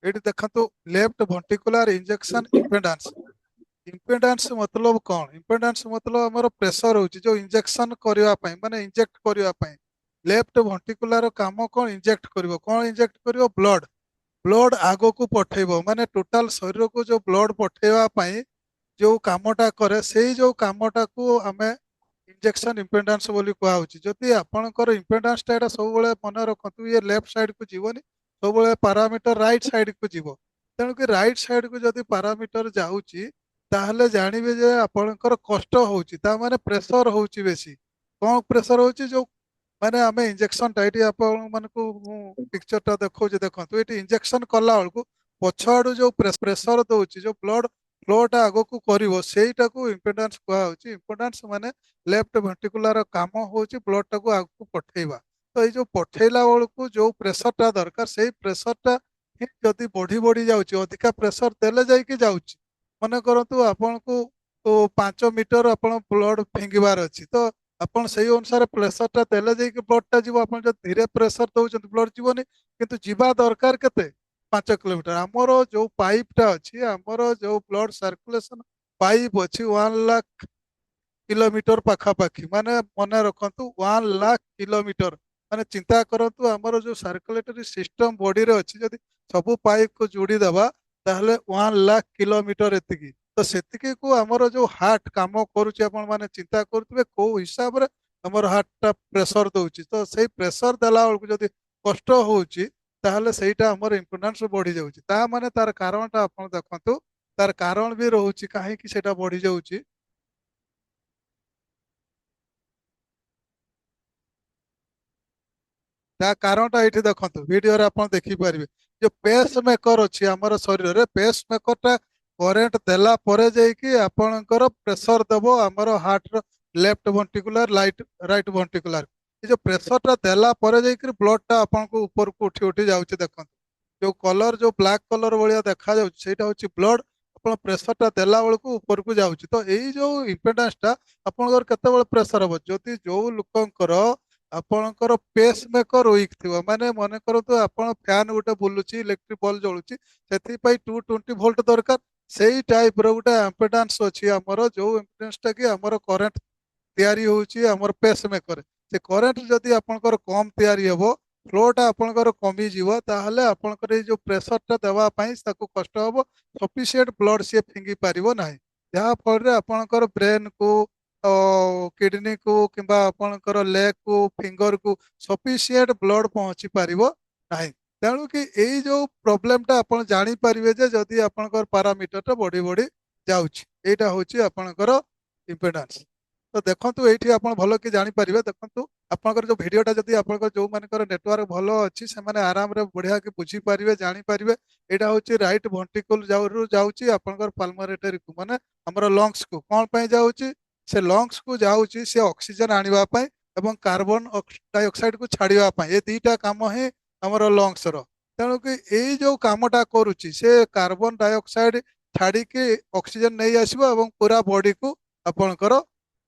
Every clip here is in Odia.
ये देखो left ventricular injection impedance. Impedance मतलब कौन? इम्पेडेंस मतलब हमर प्रेशर होची जो इंजेक्शन करबा पई माने इंजेक्ट करबा पई लेफ्ट वेंट्रिकुलर काम कौन इंजेक्ट करिवो कौन इंजेक्ट करिवो ब्लड। ब्लड आगो को पठेबो माने टोटल शरीर को जो ब्लड पठेबा पई जो कामटा करे से जो कामटा को आमे इंजेक्शन इम्पेडेंस बोली कहउची। जदि आपणकर इम्पेडेंस टा सब बेले मन रखु ये लेफ्ट साइड को जीवनी सब बेले पारामीटर राइट साइड को जीव। तेणुक राइट साइड को जदि पारामीटर जाऊँगी ताहले जानवे जे आपणकर कष्ट होची ता माने प्रेशर होची बेसी। कौन प्रेशर होची जो माने आमे इंजेक्शन टाइट आपण मानकु पिक्चर टा देखो देखो ये इंजेक्शन कला बेलू पछआड़ू जो प्रेशर दौची जो ब्लड फ्लोटा आग को करिवो सेटा को इम्पेडेंस कहउची। इम्पेडेंस माने लेफ्ट वेंट्रिकुलर काम होची ब्लड टाको आग को पठेबा। तो ये जो पठेला बेलू जो प्रेशर टा दरकार से प्रेशर टा ही जदि बढ़ी बढ़ी जाउची अधिका प्रेशर देले जाइकी जाउची। मन करतु आपन को 5 मीटर आपण ब्लड फिंगिबार अच्छी तो आपन सही अनुसार प्रेशर टा देले जाइकी ब्लड टा जीव। आपन जो धीरे प्रेशर दउचंत ब्लड जीवनी किंतु जीवा दरकार केते 5 किलोमीटर। आमर जो पाइपटा अच्छी आमर जो ब्लड सर्कुलेशन पाइप अच्छी 1 लाख किलोमीटर पाखापाखि माने मन रखु 1 लाख किलोमीटर माने चिंता करतु आमर जो सर्कुलेटरी सिस्टम बॉडी रे अच्छी जदि सब पाइप को जोड़ी दबा ताहले 1 लाख किलोमीटर एतिकी। तो सेतिकी को आमर जो हार्ट काम करुचे आपण माने चिंता करतबे को हिसाब रे हमर हार्ट टा प्रेशर दउची। तो सेही प्रेशर देला बेलू जदि कष्ट होउची ताहले सेटा हमर इम्पोर्टेंस बढ़ी जाउची। ता माने तार कारणटा आपण देखंतु तार कारण भी रहउची काहे कि सेटा बढ़ी जाउची। ता कारणटा एठी देखंतु वीडियो रे आपण देखि पारिबे जो पेस मेकर अछि हमर शरीर रे पेस मेकर टा करेंट देला परे जाई कि आपणकर प्रेशर देबो हमर हार्ट रो लेफ्ट वेंट्रिकुलर राइट वेंट्रिकुलर। ये जो प्रेशर टा देला परे जाई कि ब्लड टा आपन को ऊपर को उठी उठी जाउची। देखंतु जो कलर जो ब्लैक कलर भलिया देखा जाउची सेटा होची ब्लड आपण प्रेशर टा देला बेलू ऊपर को जाउची। तो एई जो इम्पेडेंस टा आपणकर केते बेले प्रेशर हो जदि जो लोकंकर आपणकर पेस मेकर वीक थी माने मन करतु आपण फैन गोटे बुलुची इलेक्ट्रिक बल्ब जलुची से 220 वोल्ट दरकार सेही टाइप रो गोटे इम्पेडेंस अच्छी आमर जो इम्पेडेंस टा कि आमर करेंट तैयारी होची आमर पेस मेकर से करेंट जदि आपणकर कम तैयारी हेबो फ्लोटा आपणकर कमी जीवो ताहले आपणकर ये जो प्रेशर टा देवा पई ताको कष्ट हेबो सफिशिएंट ब्लड से फिंगी पारिबो नाही। जहा फल रे आपणकर ब्रेन को किडनी को किंबा आपणकर लेग को फिंगर को सफिशिएंट ब्लड पहुंची पारिबो नाही। तेणु कि एई जो प्रोब्लेम टा आपण जानी पारिबे जे जदि आपणकर पैरामीटर टा बढ़ी बढ़ी जाउची एटा होची आपणकर इम्पेडेंस। तो देखंतु एठी आपण भलो कि जानी पारिबे देखंतु आपणकर जो वीडियोटा जदि आपणकर जो मानकर नेटवर्क भलो अछि से माने आराम रे बढ़िया कि बुझी पारिबे जानी पारिबे। एटा होची राइट वेंट्रिकल जाउची आपणकर पाल्मोरेटरी को माने हमर लंग्स को कोन पय जाउची से लंग्स को जाउची से ऑक्सीजन आनिबा पय एवं कार्बन डाइऑक्साइड को छाड़िबा पय ये दीटा काम ही हमर लंग्स रो। तेणु कि एई जो कामटा करूची से कार्बन डाइऑक्साइड छाड़ी के ऑक्सीजन नहीं आसीबो एवं पूरा बॉडी को आपणकर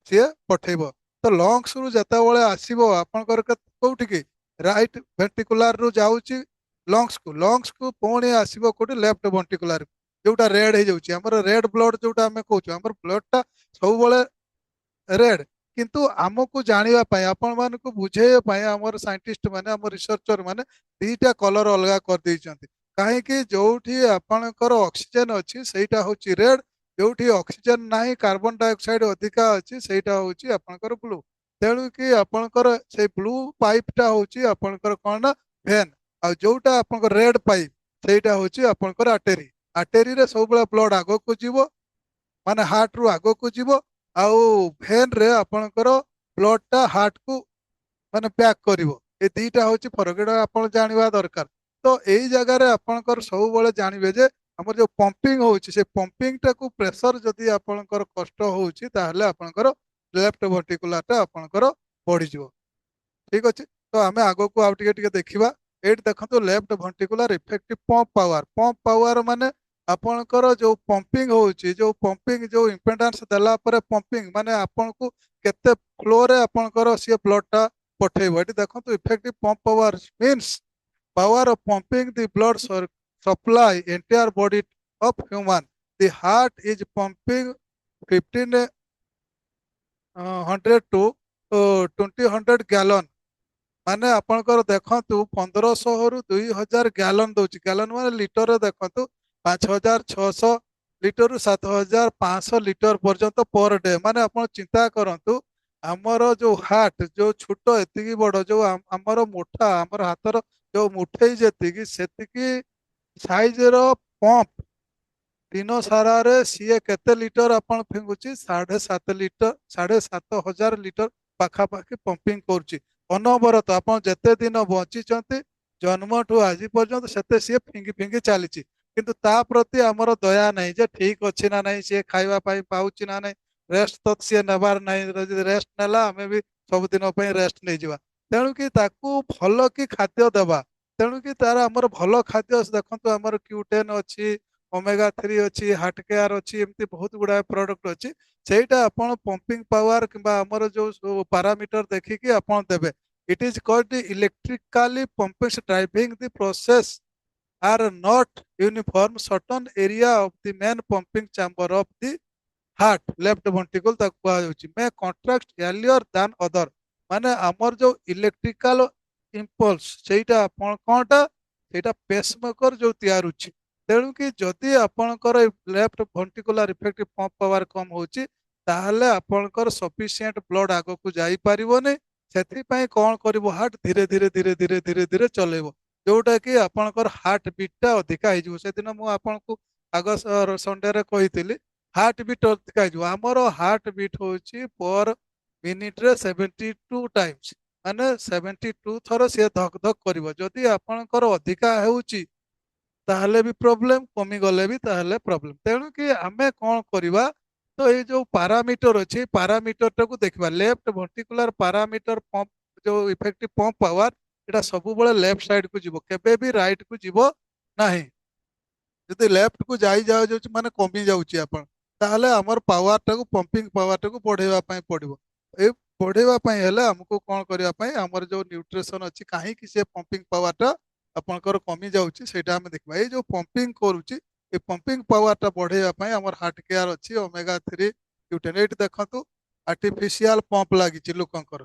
सी पठेब। तो लंग्स रु जतबे आसो आपंकर कौटी कि राइट वेंट्रिकुलर रु जाऊँगी लंग्स को पुणी आसो कौटी लेफ्ट वेंट्रिकुलर जोटा रेड हो जाऊँगी आमर रेड ब्लड जोटा आम कौच आम ब्लड टा सब रेड किंतु आमको जानापी आपण मान बुझेवाई आमर साइंटिस्ट माने आम रिसर्चर माने दीटा कलर अलग कर देइछंती कहीं जो आपणकर ऑक्सीजन अच्छी सेटा हूँ रेड जो ऑक्सीजन ना कार्बन डाइऑक्साइड अधिका अच्छी सेटा हूँ आपणकर ब्लू। तेणु कि आपणकर से ब्लू पाइपटा हूँ आपणकर कौन ना भेन आ जोटा आपणकर रेड पाइप सेटा हूँ आपणकर आर्टेरी आर्टेरी रे सब ब्लड आग को जीव माने हार्ट रु आग को जीव आउ भेन रे आपणकर ब्लड टा हार्ट को माने पैक करिवो ए दीटा हूँ फरक एटा आपण जानिबा दरकार। तो यही जगार आपणकर सब जानवे जे हमर जो पंपिंग होची से पंपिंग टा को प्रेशर जदि आपणकर कष्ट होची ताहले आपणकर लेफ्ट वर्टिकुलर आपणकर बढ़ी जिवो। ठीक अच्छे तो आम आग को आउ टिके देखिबा एट देखंतु left ventricular effective pump power माने आपणकर जो पंपिंग होची जो पंपिंग जो इम्पेडेंस देला परे पंपिंग माने आपन को केते फ्लो रे आपणकर सी ब्लड टा पठेबो। एटी देखंतु effective pump power means power of pumping the blood supply entire body of human. The heart is pumping 1500 to 2000 gallon. ମାନେ ଆପଣଙ୍କର ଦେଖନ୍ତୁ 1500 ରୁ 2000 ଗ୍ୟାଲନ ଦଉଛି। ଗ୍ୟାଲନ ମାନେ ଲିଟରରେ ଦେଖନ୍ତୁ 5600 ଲିଟରରୁ 7500 ଲିଟର ପର୍ଯ୍ୟନ୍ତ ପର ଡେ। ମାନେ ଆପଣ ଚିନ୍ତା କରନ୍ତୁ ଆମର ଯୋଉ ହାର୍ଟ ଯୋଉ ଛୋଟ ଏତିକି ବଡ ଯୋଉ ଆମର ମୁଠା ଆମର ହାତର ଯୋଉ ମୁଠେଇ ଯେତିକି ସେତିକି ସାଇଜର ପମ୍ପ ଦିନ ସାରାରେ ସିଏ କେତେ ଲିଟର ଆପଣ ଫିଙ୍ଗୁଛି? 7.5 ଲିଟର 7,500 ଲିଟର ପାଖାପାଖି ପମ୍ପିଂ କରୁଛି ଅନବରତ। ଆପଣ ଯେତେ ଦିନ ବଞ୍ଚିଛନ୍ତି ଜନ୍ମଠୁ ଆଜି ପର୍ଯ୍ୟନ୍ତ ସେତେ ସିଏ ଫିଙ୍ଗି ଫିଙ୍ଗି ଚାଲିଛି। କିନ୍ତୁ ତା ପ୍ରତି ଆମର ଦୟା ନାହିଁ ଯେ ଠିକ ଅଛି ନା ନାହିଁ, ସିଏ ଖାଇବା ପାଇଁ ପାଉଛି ନା ନାହିଁ, ରେଷ୍ଟ ତ ସିଏ ନେବାର ନାହିଁ। ଯଦି ରେଷ୍ଟ ନେଲା ଆମେ ବି ସବୁଦିନ ପାଇଁ ରେଷ୍ଟ ନେଇଯିବା। ତେଣୁକି ତାକୁ ଭଲ କି ଖାଦ୍ୟ ଦେବା। ତେଣୁକି ତାର ଆମର ଭଲ ଖାଦ୍ୟ ଦେଖନ୍ତୁ ଆମର Q10 ଅଛି, ଓମେଗା 3 ଅଛି, ହାର୍ଟ କେୟାର ଅଛି, ଏମିତି ବହୁତ ଗୁଡାଏ ପ୍ରଡକ୍ଟ ଅଛି। ସେଇଟା ଆପଣ ପମ୍ପିଂ ପାୱାର କିମ୍ବା ଆମର ଯୋଉ ସବୁ ପାରାମିଟର ଦେଖିକି ଆପଣ ଦେବେ। ଇଟ୍ is called electrically pumping driving the process are not uniform certain area of the main pumping chamber of the heart left ventricle ତାକୁ କୁହାଯାଉଛି may contract earlier than other। ମାନେ ଆମର ଯୋଉ ଇଲେକ୍ଟ୍ରିକାଲ ଇମ୍ପଲ୍ସ ସେଇଟା ଆପଣ କଣଟା ସେଇଟା ପେସମେକର ଯୋଉ ତିଆରୁଛି। ତେଣୁକି ଯଦି ଆପଣଙ୍କର left ventricular effective pump power କମ ହଉଛି ତାହେଲେ ଆପଣଙ୍କର ସଫିସିଏଣ୍ଟ ବ୍ଲଡ ଆଗକୁ ଯାଇପାରିବନି। ସେଥିପାଇଁ କଣ କରିବ ହାର୍ଟ ଧୀରେ ଧୀରେ ଧୀରେ ଧୀରେ ଧୀରେ ଧୀରେ ଚଲେଇବ, ଯୋଉଟା କି ଆପଣଙ୍କର ହାର୍ଟ ବିଟ୍ ଟା ଅଧିକା ହେଇଯିବ। ସେଦିନ ମୁଁ ଆପଣଙ୍କୁ ଆଗ ସଣ୍ଡେରେ କହିଥିଲି ହାର୍ଟ ବିଟ୍ ଅଧିକା ହେଇଯିବ। ଆମର ହାର୍ଟ ବିଟ୍ ହଉଛି ପର ମିନିଟରେ 72 ଟାଇମ୍ସ, ମାନେ 72 ଥର ସିଏ ଧକ ଧକ କରିବ। ଯଦି ଆପଣଙ୍କର ଅଧିକା ହେଉଛି ତାହେଲେ ବି ପ୍ରୋବ୍ଲେମ, କମିଗଲେ ବି ତାହେଲେ ପ୍ରୋବ୍ଲେମ। ତେଣୁକି ଆମେ କଣ କରିବା? ତ ଏଇ ଯୋଉ ପାରାମିଟର ଅଛି ପାରାମିଟରଟାକୁ ଦେଖିବା। ଲେଫ୍ଟ ଭର୍ଟିକୁଲାର ପାରାମିଟର ପମ୍ପ ଯୋଉ ଇଫେକ୍ଟିଭ ପମ୍ପ ପାୱାର ଏଇଟା ସବୁବେଳେ ଲେଫ୍ଟ ସାଇଡ କୁ ଯିବ, କେବେ ବି ରାଇଟ କୁ ଯିବ ନାହିଁ। ଯଦି ଲେଫ୍ଟ କୁ ଯାଉଛି ମାନେ କମି ଯାଉଛି ଆପଣ, ତାହେଲେ ଆମର ପାୱାରଟାକୁ ପମ୍ପିଂ ପାୱାରଟାକୁ ବଢେଇବା ପାଇଁ ପଡିବ। ଏ ବଢେଇବା ପାଇଁ ହେଲେ ଆମକୁ କଣ କରିବା ପାଇଁ ଆମର ଯୋଉ ନ୍ୟୁଟ୍ରିସନ ଅଛି କାହିଁକି ସେ ପମ୍ପିଂ ପାୱାରଟା ଆପଣଙ୍କର କମି ଯାଉଛି ସେଇଟା ଆମେ ଦେଖିବା। ଏଇ ଯୋଉ ପମ୍ପିଂ କରୁଛି ଏ ପମ୍ପିଂ ପାୱାରଟା ବଢେଇବା ପାଇଁ ଆମର ହାର୍ଟ କେୟାର ଅଛି, ଓମେଗା 3 Q10। ଏଇଠି ଦେଖନ୍ତୁ ଆର୍ଟିଫିସିଆଲ ପମ୍ପ ଲାଗିଛି ଲୋକଙ୍କର।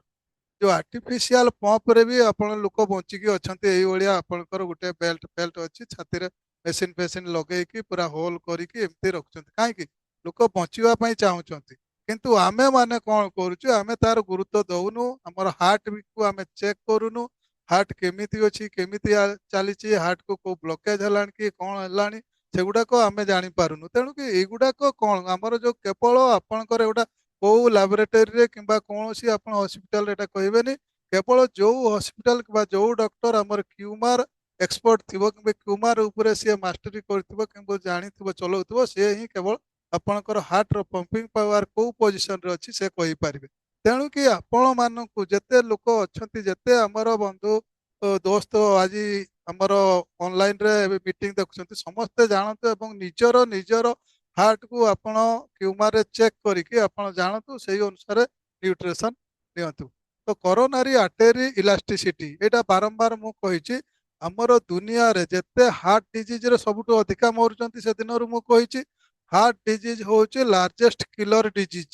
ଯୋଉ ଆର୍ଟିଫିସିଆଲ ପମ୍ପରେ ବି ଆପଣ ଲୋକ ବଞ୍ଚିକି ଅଛନ୍ତି। ଏଇଭଳିଆ ଆପଣଙ୍କର ଗୋଟେ ବେଲ୍ଟ ଫେଲ୍ଟ ଅଛି, ଛାତିରେ ମେସିନ ଫେସିନ ଲଗେଇକି ପୁରା ହୋଲ କରିକି ଏମିତି ରଖୁଛନ୍ତି। କାହିଁକି? ଲୋକ ବଞ୍ଚିବା ପାଇଁ ଚାହୁଁଛନ୍ତି। କିନ୍ତୁ ଆମେ ମାନେ କଣ କରୁଛୁ? ଆମେ ତାର ଗୁରୁତ୍ୱ ଦଉନୁ। ଆମର ହାର୍ଟ କୁ ଆମେ ଚେକ୍ କରୁନୁ। ହାର୍ଟ କେମିତି ଅଛି, କେମିତି ଚାଲିଛି, ହାର୍ଟକୁ କୋଉ ବ୍ଲକେଜ ହେଲାଣି କି କଣ ହେଲାଣି ସେଗୁଡାକ ଆମେ ଜାଣିପାରୁନୁ। ତେଣୁକି ଏଇଗୁଡାକ କଣ ଆମର ଯୋଉ କେବଳ ଆପଣଙ୍କର ଏଗୁଡା କୋଉ ଲାବୋରେଟୋରୀରେ କିମ୍ବା କୌଣସି ଆପଣ ହସ୍ପିଟାଲରେ ଏଟା କହିବେନି। କେବଳ ଯୋଉ ହସ୍ପିଟାଲ କିମ୍ବା ଯୋଉ ଡକ୍ଟର ଆମର କ୍ୟୁମାର ଏକ୍ସପର୍ଟ ଥିବ କିମ୍ବା କ୍ୟୁମାର ଉପରେ ସିଏ ମାଷ୍ଟରୀ କରିଥିବ କିମ୍ବା ଜାଣିଥିବ ଚଲାଉଥିବ ସିଏ ହିଁ କେବଳ ଆପଣଙ୍କର ହାର୍ଟର ପମ୍ପିଂ ପାୱାର କୋଉ ପୋଜିସନରେ ଅଛି ସେ କହିପାରିବେ। ତେଣୁକି ଆପଣ ମାନଙ୍କୁ ଯେତେ ଲୋକ ଅଛନ୍ତି, ଯେତେ ଆମର ବନ୍ଧୁ ଦୋସ୍ତ ଆଜି ଆମର ଅନଲାଇନରେ ଏବେ ମିଟିଂ ଦେଖୁଛନ୍ତି, ସମସ୍ତେ ଜାଣନ୍ତୁ ଏବଂ ନିଜର ନିଜର ହାର୍ଟକୁ ଆପଣ କ୍ୟୁମାରରେ ଚେକ୍ କରିକି ଆପଣ ଜାଣନ୍ତୁ, ସେଇ ଅନୁସାରେ ନ୍ୟୁଟ୍ରିସନ ନିଅନ୍ତୁ। ତ କରୋନାରୀ ଆର୍ଟେରୀ ଇଲାଷ୍ଟିସିଟି ଏଇଟା ବାରମ୍ବାର ମୁଁ କହିଛି। ଆମର ଦୁନିଆରେ ଯେତେ ହାର୍ଟ ଡିଜିଜରେ ସବୁଠୁ ଅଧିକା ମରୁଛନ୍ତି ସେଦିନରୁ ମୁଁ କହିଛି ହାର୍ଟ ଡିଜିଜ ହଉଛି ଲାର୍ଜେଷ୍ଟ କିଲର ଡିଜିଜ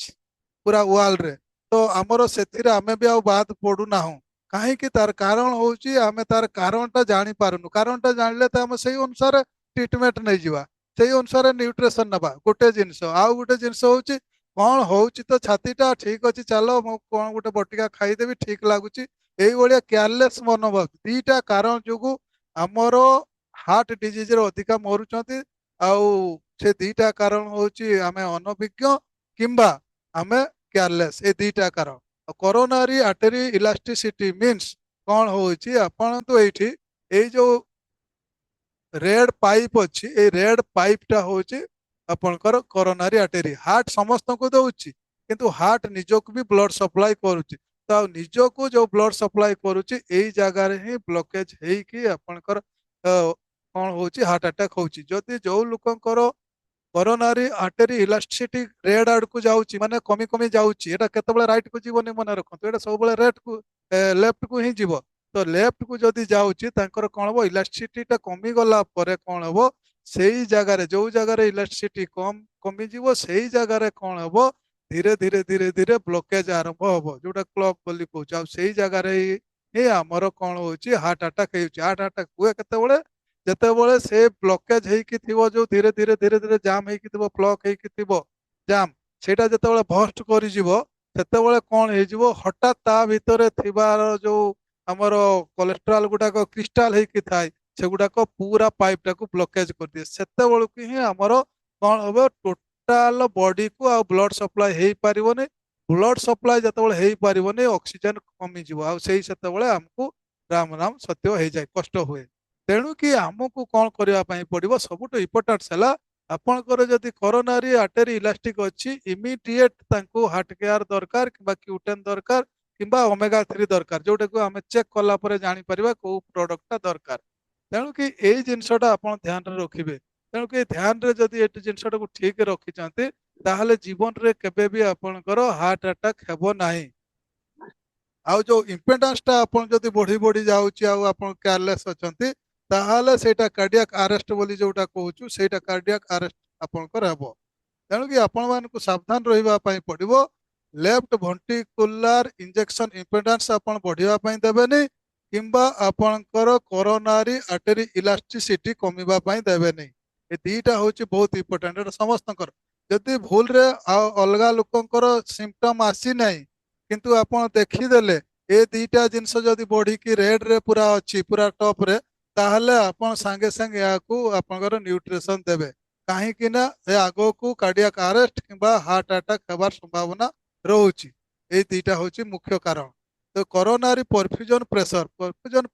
ପୁରା ୱାର୍ଲଡରେ। ତ ଆମର ସେଥିରେ ଆମେ ବି ଆଉ ବାଦ ପଡୁନାହୁଁ। କାହିଁକି? ତାର କାରଣ ହଉଛି ଆମେ ତାର କାରଣଟା ଜାଣିପାରୁନୁ। କାରଣଟା ଜାଣିଲେ ତ ଆମେ ସେଇ ଅନୁସାରେ ଟ୍ରିଟମେଣ୍ଟ ନେଇଯିବା, ସେଇ ଅନୁସାରେ ନ୍ୟୁଟ୍ରିସନ ନେବା। ଗୋଟେ ଜିନିଷ। ଆଉ ଗୋଟେ ଜିନିଷ ହଉଛି କଣ ହଉଛି ତ ଛାତିଟା ଠିକ ଅଛି, ଚାଲ ମୁଁ କଣ ଗୋଟେ ବଟିକା ଖାଇଦେବି ଠିକ ଲାଗୁଛି, ଏଇଭଳିଆ କେୟାରଲେସ୍ ମନୋଭାବ। ଦିଟା କାରଣ ଯୋଗୁ ଆମର ହାର୍ଟ ଡିଜିଜରେ ଅଧିକା ମରୁଛନ୍ତି। ଆଉ ସେ ଦିଟା କାରଣ ହଉଛି ଆମେ ଅନଭିଜ୍ଞ କିମ୍ବା ଆମେ କେୟାରଲେସ୍। ଏ ଦିଟା କାରଣ। କରୋନାରୀ ଆର୍ଟେରୀ ଇଲାଷ୍ଟିସିଟି ମିନ୍ସ କଣ ହଉଛି? ଆପଣ ତ ଏଇଠି ଏଇ ଯୋଉ ରେଡ୍ ପାଇପ୍ ଅଛି, ଏଇ ରେଡ୍ ପାଇପଟା ହଉଛି ଆପଣଙ୍କର କରୋନାରୀ ଆର୍ଟେରୀ। ହାର୍ଟ ସମସ୍ତଙ୍କୁ ଦଉଛି କିନ୍ତୁ ହାର୍ଟ ନିଜକୁ ବି ବ୍ଲଡ ସପ୍ଲାଏ କରୁଛି। ତ ଆଉ ନିଜକୁ ଯୋଉ ବ୍ଲଡ ସପ୍ଲାଏ କରୁଛି ଏଇ ଜାଗାରେ ହିଁ ବ୍ଲକେଜ ହେଇକି ଆପଣଙ୍କର କଣ ହଉଛି? ହାର୍ଟ ଆଟାକ୍ ହଉଛି। ଯଦି ଯୋଉ ଲୋକଙ୍କର କରୋନାରୀ ଆର୍ଟେରୀ ଇଲାଷ୍ଟିସିଟି ରେଡ୍ ଆଡକୁ ଯାଉଛି ମାନେ କମି କମି ଯାଉଛି, ଏଟା କେତେବେଳେ ରାଇଟ୍ କୁ ଯିବନି ମନେ ରଖନ୍ତୁ, ଏଟା ସବୁବେଳେ ରେଡ୍ କୁ ଲେଫ୍ଟ କୁ ହିଁ ଯିବ। तो लेफ्ट को जदि जाऊँगी तांकर कौन हम इलास्टिसिटी कमी गला पर कौन हम से जगार जो जगार इलास्टिसिटी कम कमिज से जगार कौन हम धीरे धीरे धीरे धीरे ब्लकेज आरंभ हम जोटा क्लग बोली कहूँ से जगार ही आमर कौन हो हार्ट अटैक हार्ट अटैक हुए केत ଯେତେବେଳେ ସେ ବ୍ଲକେଜ ହେଇକି ଥିବ ଯୋଉ ଧୀରେ ଧୀରେ ଧୀରେ ଧୀରେ ଜାମ୍ ହେଇକି ଥିବ ପ୍ଲକ୍ ହେଇକି ଥିବ ଜାମ୍ ସେଇଟା ଯେତେବେଳେ ଭଷ୍ଟ କରିଯିବ ସେତେବେଳେ କଣ ହେଇଯିବ ହଠାତ୍ ତା ଭିତରେ ଥିବାର ଯୋଉ ଆମର କୋଲେଷ୍ଟ୍ରଲ ଗୁଡାକ କ୍ରିଷ୍ଟାଲ ହେଇକି ଥାଏ ସେଗୁଡାକ ପୁରା ପାଇପ୍ ଟାକୁ ବ୍ଲକେଜ କରିଦିଏ ସେତେବେଳକୁ ହିଁ ଆମର କଣ ହବ ଟୋଟାଲ ବଡିକୁ ଆଉ ବ୍ଲଡ ସପ୍ଲାଏ ହେଇପାରିବନି ବ୍ଲଡ ସପ୍ଲାଏ ଯେତେବେଳେ ହେଇପାରିବନି ଅକ୍ସିଜେନ କମିଯିବ ଆଉ ସେଇ ସେତେବେଳେ ଆମକୁ ରାମ ରାମ ସତ୍ୟ ହେଇଯାଏ କଷ୍ଟ ହୁଏ ତେଣୁ କି ଆମକୁ କଣ କରିବା ପାଇଁ ପଡିବ ସବୁଠୁ ଇମ୍ପୋର୍ଟାଣ୍ଟ ହେଲା ଆପଣଙ୍କର ଯଦି କରୋନାରୀ ଆର୍ଟେରୀ ଇଲାଷ୍ଟିକ ଅଛି ଇମିଡିଏଟ ତାଙ୍କୁ ହାର୍ଟ କେୟାର ଦରକାର କିମ୍ବା କ୍ୟୁଟେନ୍ ଦରକାର କିମ୍ବା ଓମେଗା 3 ଦରକାର ଯୋଉଟାକୁ ଆମେ ଚେକ୍ କଲା ପରେ ଜାଣିପାରିବା କୋଉ ପ୍ରଡକ୍ଟଟା ଦରକାର ତେଣୁକି ଏଇ ଜିନିଷଟା ଆପଣ ଧ୍ୟାନରେ ରଖିବେ ତେଣୁକି ଧ୍ୟାନରେ ଯଦି ଏ ଜିନିଷଟାକୁ ଠିକ ରଖିଛନ୍ତି ତାହେଲେ ଜୀବନରେ କେବେ ବି ଆପଣଙ୍କର ହାର୍ଟ ଆଟାକ୍ ହେବ ନାହିଁ ଆଉ ଯୋଉ ଇମ୍ପେଡାନ୍ସଟା ଆପଣ ଯଦି ବଢି ବଢି ଯାଉଛି ଆଉ ଆପଣ କେୟାରଲେସ୍ ଅଛନ୍ତି ତାହେଲେ ସେଇଟା କାର୍ଡିଆକ୍ ଆରେଷ୍ଟ ବୋଲି ଯୋଉଟା କହୁଛୁ ସେଇଟା କାର୍ଡିଆକ୍ ଆରେଷ୍ଟ ଆପଣଙ୍କର ହେବ ତେଣୁକି ଆପଣମାନଙ୍କୁ ସାବଧାନ ରହିବା ପାଇଁ ପଡିବ ଲେଫ୍ଟ ଭେଣ୍ଟ୍ରିକୁଲାର ଇଞ୍ଜେକ୍ସନ ଇମ୍ପେଡାନ୍ସ ଆପଣ ବଢିବା ପାଇଁ ଦେବେନି କିମ୍ବା ଆପଣଙ୍କର କରୋନାରୀ ଆର୍ଟେରୀ ଇଲାଷ୍ଟିସିଟି କମିବା ପାଇଁ ଦେବେନି ଏ ଦିଟା ହଉଛି ବହୁତ ଇମ୍ପୋର୍ଟାଣ୍ଟ ଏଟା ସମସ୍ତଙ୍କର ଯଦି ଭୁଲରେ ଆଉ ଅଲଗା ଲୋକଙ୍କର ସିମ୍ପଟମ୍ ଆସିନାହିଁ କିନ୍ତୁ ଆପଣ ଦେଖିଦେଲେ ଏ ଦିଟା ଜିନିଷ ଯଦି ବଢିକି ରେଡରେ ପୁରା ଅଛି ପୁରା ଟପରେ ତାହେଲେ ଆପଣ ସାଙ୍ଗେ ସାଙ୍ଗେ ଏହାକୁ ଆପଣଙ୍କର ନ୍ୟୁଟ୍ରିସନ ଦେବେ କାହିଁକି ନା ଏ ଆଗକୁ କାର୍ଡିଆକ୍ ଆରେଷ୍ଟ କିମ୍ବା ହାର୍ଟ ଆଟାକ୍ ହେବାର ସମ୍ଭାବନା ରହୁଛି ଏଇ ଦିଟା ହଉଛି ମୁଖ୍ୟ କାରଣ ତ କରୋନାରୀ ପରଫ୍ୟୁଜନ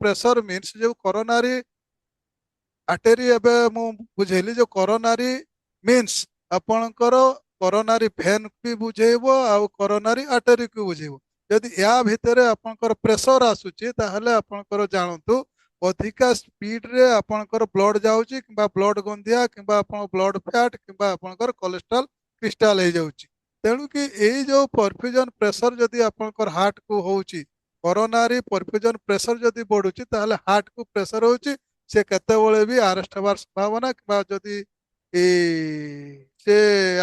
ପ୍ରେସର ମିନ୍ସ ଯୋଉ କରୋନାରୀ ଆର୍ଟେରୀ ଏବେ ମୁଁ ବୁଝେଇଲି ଯୋଉ କରୋନାରୀ ମିନ୍ସ ଆପଣଙ୍କର କରୋନାରୀ ଭେନ୍ ବି ବୁଝେଇବ ଆଉ କରୋନାରୀ ଆର୍ଟେରୀକୁ ବୁଝେଇବ ଯଦି ୟା ଭିତରେ ଆପଣଙ୍କର ପ୍ରେସର ଆସୁଛି ତାହେଲେ ଆପଣଙ୍କର ଜାଣନ୍ତୁ ଅଧିକା ସ୍ପିଡରେ ଆପଣଙ୍କର ବ୍ଲଡ ଯାଉଛି କିମ୍ବା ବ୍ଲଡ ଗନ୍ଧିଆ କିମ୍ବା ଆପଣ ବ୍ଲଡ ଫ୍ୟାଟ କିମ୍ବା ଆପଣଙ୍କର କୋଲେଷ୍ଟ୍ରଲ କ୍ରିଷ୍ଟାଲ ହେଇଯାଉଛି ତେଣୁକି ଏଇ ଯୋଉ ପରଫ୍ୟୁଜନ ପ୍ରେସର ଯଦି ଆପଣଙ୍କର ହାର୍ଟକୁ ହଉଛି କରୋନାରୀ ପରଫ୍ୟୁଜନ ପ୍ରେସର ଯଦି ବଢୁଛି ତାହେଲେ ହାର୍ଟକୁ ପ୍ରେସର ହଉଛି ସେ କେତେବେଳେ ବି ଆରେଷ୍ଟ ହେବାର ସମ୍ଭାବନା କିମ୍ବା ଯଦି ସେ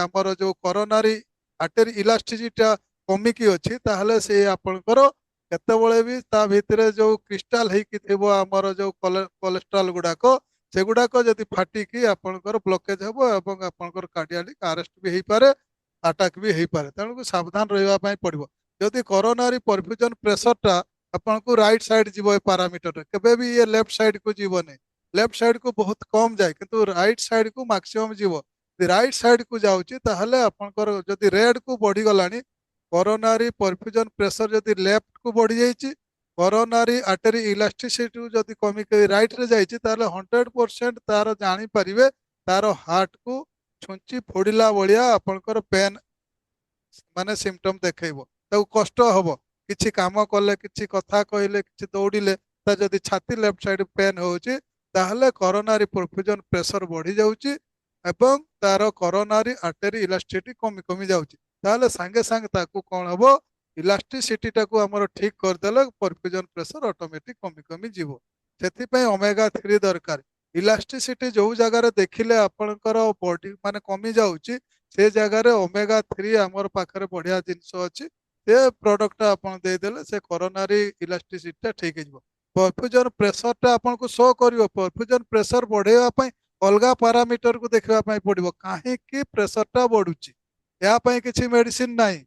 ଆମର ଯୋଉ କରୋନାରୀ ଆର୍ଟେରୀ ଇଲାଷ୍ଟିସିଟିଟା କମିକି ଅଛି ତାହେଲେ ସେ ଆପଣଙ୍କର କେତେବେଳେ ବି ତା ଭିତରେ ଯୋଉ କ୍ରିଷ୍ଟାଲ ହେଇକି ଥିବ ଆମର ଯୋଉ କୋଲେଷ୍ଟ୍ରଲ ଗୁଡାକ ସେଗୁଡାକ ଯଦି ଫାଟିକି ଆପଣଙ୍କର ବ୍ଲକେଜ ହେବ ଏବଂ ଆପଣଙ୍କର କାର୍ଡିଆକ ଆରେଷ୍ଟ ବି ହେଇପାରେ ଆଟାକ୍ ବି ହେଇପାରେ ତେଣୁ ସାବଧାନ ରହିବା ପାଇଁ ପଡିବ ଯଦି କରୋନାରୀ ପରଫ୍ୟୁଜନ ପ୍ରେସରଟା ଆପଣଙ୍କୁ ରାଇଟ୍ ସାଇଡ୍ ଯିବ ଏ ପାରାମିଟରରେ କେବେ ବି ଇଏ ଲେଫ୍ଟ ସାଇଡକୁ ଯିବନି ଲେଫ୍ଟ ସାଇଡକୁ ବହୁତ କମ୍ ଯାଏ କିନ୍ତୁ ରାଇଟ୍ ସାଇଡକୁ ମାକ୍ସିମମ୍ ଯିବ ଯଦି ରାଇଟ୍ ସାଇଡକୁ ଯାଉଛି ତାହେଲେ ଆପଣଙ୍କର ଯଦି ରେଡକୁ ବଢିଗଲାଣି କରୋନାରୀ ପରଫ୍ୟୁଜନ ପ୍ରେସର ଯଦି ଲେଫ୍ଟକୁ ବଢି ଯାଇଛି କରୋନାରୀ ଆର୍ଟେରୀ ଇଲାଷ୍ଟିସିଟି ଯଦି କମିକି ରାଇଟ୍ରେ ଯାଇଛି ତାହେଲେ 100% ତାର ଜାଣିପାରିବେ ତାର ହାର୍ଟକୁ ଛୁଞ୍ଚି ଫୋଡ଼ିଲା ଭଳିଆ ଆପଣଙ୍କର ପେନ୍ ମାନେ ସିମ୍ପଟମ୍ ଦେଖେଇବ ତାକୁ କଷ୍ଟ ହବ କିଛି କାମ କଲେ କିଛି କଥା କହିଲେ କିଛି ଦୌଡ଼ିଲେ ତା ଯଦି ଛାତି ଲେଫ୍ଟ ସାଇଡ୍ ପେନ୍ ହଉଛି ତାହେଲେ କରୋନାରୀ ପରଫ୍ୟୁଜନ ପ୍ରେସର ବଢି ଯାଉଛି ଏବଂ ତାର କରୋନାରୀ ଆର୍ଟେରୀ ଇଲାଷ୍ଟିସିଟି କମି କମି ଯାଉଛି ତାହେଲେ ସାଙ୍ଗେ ସାଙ୍ଗେ ତାକୁ କଣ ହବ ଇଲାଷ୍ଟିସିଟିଟାକୁ ଆମର ଠିକ କରିଦେଲେ ପରଫ୍ୟୁଜନ ପ୍ରେସର ଅଟୋମେଟିକ କମି କମି ଯିବ ସେଥିପାଇଁ ଓମେଗା 3 ଦରକାର ଇଲାଷ୍ଟିସିଟି ଯୋଉ ଜାଗାରେ ଦେଖିଲେ ଆପଣଙ୍କର ବଡି ମାନେ କମି ଯାଉଛି ସେ ଜାଗାରେ ଓମେଗା 3 ଆମର ପାଖରେ ବଢିଆ ଜିନିଷ ଅଛି ସେ ପ୍ରଡକ୍ଟଟା ଆପଣ ଦେଇଦେଲେ ସେ କରୋନାରୀ ଇଲାଷ୍ଟିସିଟିଟା ଠିକ ହେଇଯିବ ପରଫ୍ୟୁଜନ ପ୍ରେସରଟା ଆପଣଙ୍କୁ ଶୋ କରିବ ପରଫ୍ୟୁଜନ ପ୍ରେସର ବଢେଇବା ପାଇଁ ଅଲଗା ପାରାମିଟରକୁ ଦେଖିବା ପାଇଁ ପଡିବ କାହିଁକି ପ୍ରେସରଟା ବଢୁଛି ଏହା ପାଇଁ କିଛି ମେଡିସିନ ନାହିଁ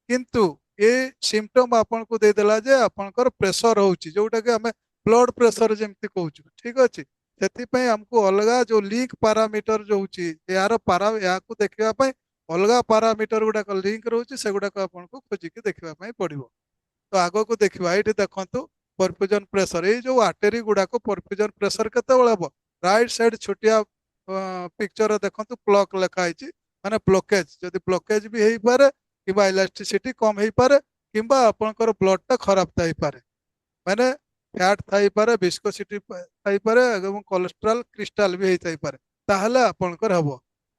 କିନ୍ତୁ ଏ ସିମ୍ପଟମ୍ ଆପଣଙ୍କୁ ଦେଇଦେଲା ଯେ ଆପଣଙ୍କର ପ୍ରେସର ହଉଛି ଯୋଉଟାକି ଆମେ ବ୍ଲଡ ପ୍ରେସର ଯେମିତି କହୁଛୁ ଠିକ ଅଛି ସେଥିପାଇଁ ଆମକୁ ଅଲଗା ଯୋଉ ଲିଙ୍କ ପାରାମିଟର ରହୁଛି ଏହାକୁ ଦେଖିବା ପାଇଁ ଅଲଗା ପାରାମିଟର ଗୁଡାକ ଲିଙ୍କ ରହୁଛି ସେଗୁଡାକ ଆପଣଙ୍କୁ ଖୋଜିକି ଦେଖିବା ପାଇଁ ପଡିବ ତ ଆଗକୁ ଦେଖିବା ଏଇଠି ଦେଖନ୍ତୁ ପରଫ୍ୟୁଜନ ପ୍ରେସର ଏଇ ଯୋଉ ଆର୍ଟେରୀ ଗୁଡାକ ପରଫ୍ୟୁଜନ ପ୍ରେସର କେତେବେଳେ ହବ ରାଇଟ୍ ସାଇଡ୍ ଛୋଟିଆ ପିକ୍ଚର ଦେଖନ୍ତୁ ପ୍ଲକ୍ ଲେଖା ହେଇଛି ମାନେ ବ୍ଲକେଜ ଯଦି ବ୍ଲକେଜ ବି ହେଇପାରେ କିମ୍ବା ଇଲାଷ୍ଟିସିଟି କମ ହେଇପାରେ କିମ୍ବା ଆପଣଙ୍କର ବ୍ଲଡଟା ଖରାପ ଥାଇପାରେ ମାନେ ଫ୍ୟାଟ୍ ଥାଇପାରେ ଭିସ୍କୋସିଟି ଥାଇପାରେ ଏବଂ କୋଲେଷ୍ଟ୍ରଲ କ୍ରିଷ୍ଟାଲ ବି ହେଇଥାଇପାରେ ତାହେଲେ ଆପଣଙ୍କର ହବ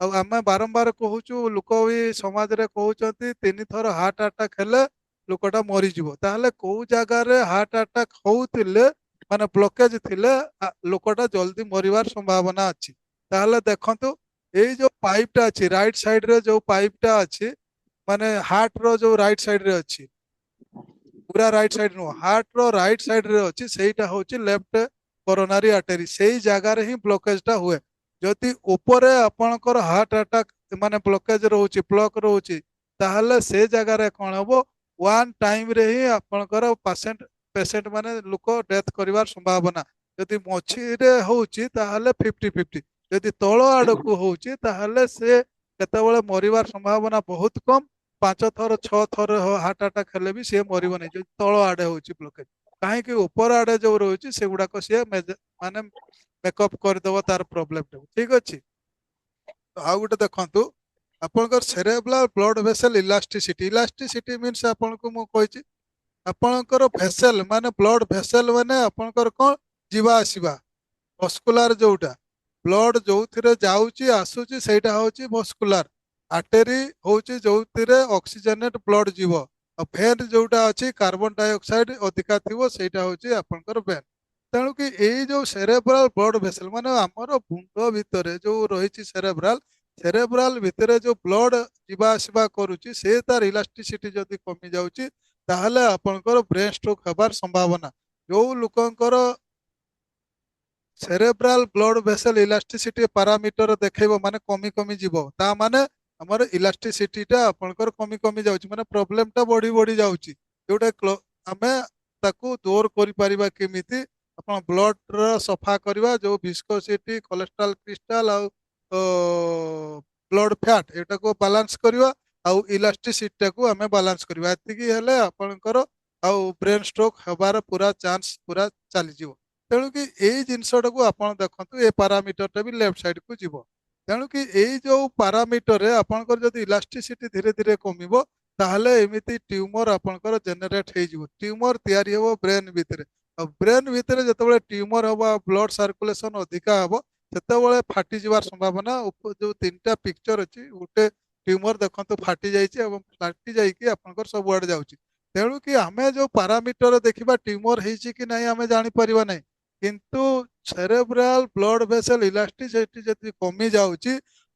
ଆଉ ଆମେ ବାରମ୍ବାର କହୁଛୁ ଲୋକ ବି ସମାଜରେ କହୁଛନ୍ତି 3 ଥର ହାର୍ଟ ଆଟାକ୍ ହେଲେ ଲୋକଟା ମରିଯିବ ତାହେଲେ କୋଉ ଜାଗାରେ ହାର୍ଟ ଆଟାକ୍ ହଉଥିଲେ ମାନେ ବ୍ଲକେଜ ଥିଲେ ଲୋକଟା ଜଲ୍ଦି ମରିବାର ସମ୍ଭାବନା ଅଛି। ତାହେଲେ ଦେଖନ୍ତୁ ଏଇ ଯୋଉ ପାଇପଟା ଅଛି ରାଇଟ ସାଇଡରେ ଯୋଉ ପାଇପଟା ଅଛି ମାନେ ହାର୍ଟର ଯୋଉ ରାଇଟ ସାଇଡରେ ଅଛି, ପୁରା ରାଇଟ ସାଇଡ ନୁହଁ, ହାର୍ଟର ରାଇଟ ସାଇଡରେ ଅଛି, ସେଇଟା ହଉଛି ଲେଫ୍ଟ କରୋନାରୀ ଆର୍ଟେରୀ। ସେଇ ଜାଗାରେ ହିଁ ବ୍ଲକେଜଟା ହୁଏ। ଯଦି ଉପରେ ଆପଣଙ୍କର ହାର୍ଟ ଆଟାକ ମାନେ ବ୍ଲକେଜ ରହୁଛି, ବ୍ଲକ ରହୁଛି, ତାହେଲେ ସେ ଜାଗାରେ କଣ ହବ, ୱାନ୍ ଟାଇମରେ ହିଁ ଆପଣଙ୍କର ପେସେଣ୍ଟ ମାନେ ଲୋକ ଡେଥ୍ କରିବାର ସମ୍ଭାବନା। ଯଦି ମଝିରେ ହଉଛି ତାହେଲେ 50-50, ଯଦି ତଳ ଆଡକୁ ହଉଛି ତାହେଲେ ସେ କେତେବେଳେ ମରିବାର ସମ୍ଭାବନା ବହୁତ କମ। 5 ଥର 6 ଥର ହାର୍ଟ ଆଟାକ ହେଲେ ବି ସିଏ ମରିବନି ଯଦି ତଳ ଆଡେ ହଉଛି ବ୍ଲକେଜ। କାହିଁକି ଉପର ଆଡେ ଯୋଉ ରହୁଛି ସେଗୁଡାକ ସିଏ ମାନେ ମେକଅପ୍ କରିଦେବ ତାର ପ୍ରୋବ୍ଲେମଟାକୁ। ଠିକ ଅଛି। ଆଉ ଗୋଟେ ଦେଖନ୍ତୁ ଆପଣଙ୍କର ସେରେବ୍ରାଲ ବ୍ଲଡ ଭେସେଲ ଇଲାଷ୍ଟିସିଟି। ଇଲାଷ୍ଟିସିଟି ମିନ୍ସ ଆପଣଙ୍କୁ ମୁଁ କହିଛି ଆପଣଙ୍କର ଭେସେଲ ମାନେ ବ୍ଲଡ ଭେସେଲ ମାନେ ଆପଣଙ୍କର କଣ, ଯିବା ଆସିବା ଭସ୍କୁଲାର ଯୋଉଟା ବ୍ଲଡ ଯୋଉଥିରେ ଯାଉଛି ଆସୁଛି ସେଇଟା ହଉଛି ଭସ୍କୁଲାର। ଆର୍ଟେରୀ ହଉଛି ଯୋଉଥିରେ ଅକ୍ସିଜେନେଟ ବ୍ଲଡ ଯିବ। ଆଉ ଭେନ୍ ଯୋଉଟା ଅଛି କାର୍ବନ ଡାଇଅକ୍ସାଇଡ ଅଧିକା ଥିବ ସେଇଟା ହଉଛି ଆପଣଙ୍କର ଭେନ୍। ତେଣୁକି ଏଇ ଯୋଉ ସେରେବ୍ରାଲ ବ୍ଲଡ ଭେସେଲ ମାନେ ଆମର ମୁଣ୍ଡ ଭିତରେ ଯୋଉ ରହିଛି ସେରେବ୍ରାଲ ଭିତରେ ଯୋଉ ବ୍ଲଡ ଯିବା ଆସିବା କରୁଛି ସେ ତାର ଇଲାଷ୍ଟିସିଟି ଯଦି କମି ଯାଉଛି ତାହେଲେ ଆପଣଙ୍କର ବ୍ରେନ୍ ଷ୍ଟ୍ରୋକ୍ ହେବାର ସମ୍ଭାବନା। ଯୋଉ ଲୋକଙ୍କର ସେରେବ୍ରାଲ ବ୍ଲଡ ଭେସେଲ ଇଲାଷ୍ଟିସିଟି ପାରାମିଟର ଦେଖେଇବ ମାନେ କମି କମି ଯିବ, ତା ମାନେ ଆମର ଇଲାଷ୍ଟିସିଟିଟା ଆପଣଙ୍କର କମି କମି ଯାଉଛି, ମାନେ ପ୍ରୋବ୍ଲେମଟା ବଢି ବଢି ଯାଉଛି। ଯୋଉଟା ଆମେ ତାକୁ ଦୂର କରିପାରିବା କେମିତି, ଆପଣ ବ୍ଲଡର ସଫା କରିବା, ଯୋଉ ଭିସ୍କୋସିଟି କୋଲେଷ୍ଟ୍ରଲ କ୍ରିଷ୍ଟାଲ ଆଉ ବ୍ଲଡ ଫ୍ୟାଟ ଏଟାକୁ ବାଲାନ୍ସ କରିବା, ଆଉ ଇଲାଷ୍ଟିସିଟିଟାକୁ ଆମେ ବାଲାନ୍ସ କରିବା। ଏତିକି ହେଲେ ଆପଣଙ୍କର ଆଉ ବ୍ରେନ୍ ଷ୍ଟ୍ରୋକ୍ ହେବାର ପୁରା ଚାନ୍ସ ପୁରା ଚାଲିଯିବ। ତେଣୁକି ଏଇ ଜିନିଷଟାକୁ ଆପଣ ଦେଖନ୍ତୁ, ଏ ପାରାମିଟରଟା ବି ଲେଫ୍ଟ ସାଇଡକୁ ଯିବ। ତେଣୁକି ଏଇ ଯୋଉ ପାରାମିଟରରେ ଆପଣଙ୍କର ଯଦି ଇଲାଷ୍ଟିସିଟି ଧୀରେ ଧୀରେ କମିବ ତାହେଲେ ଏମିତି ଟ୍ୟୁମର ଆପଣଙ୍କର ଜେନେରେଟ ହେଇଯିବ। ଟ୍ୟୁମର ତିଆରି ହେବ ବ୍ରେନ୍ ଭିତରେ। ଆଉ ବ୍ରେନ୍ ଭିତରେ ଯେତେବେଳେ ଟ୍ୟୁମର ହବ ଆଉ ବ୍ଲଡ ସାର୍କୁଲେସନ ଅଧିକା ହବ ସେତେବେଳେ ଫାଟିଯିବାର ସମ୍ଭାବନା। ଯୋଉ 3ଟା ପିକ୍ଚର ଅଛି, ଗୋଟେ ଟ୍ୟୁମର ଦେଖନ୍ତୁ ଫାଟି ଯାଇଛି ଏବଂ ଫାଟି ଯାଇକି ଆପଣଙ୍କର ସବୁଆଡେ ଯାଉଛି। ତେଣୁକି ଆମେ ଯୋଉ ପାରାମିଟର ଦେଖିବା ଟ୍ୟୁମର ହେଇଛି କି ନାହିଁ ଆମେ ଜାଣିପାରିବା ନାହିଁ, କିନ୍ତୁ ସେରେବ୍ରାଲ ବ୍ଲଡ ଭେସେଲ ଇଲାଷ୍ଟିସିଟି ଯଦି କମି ଯାଉଛି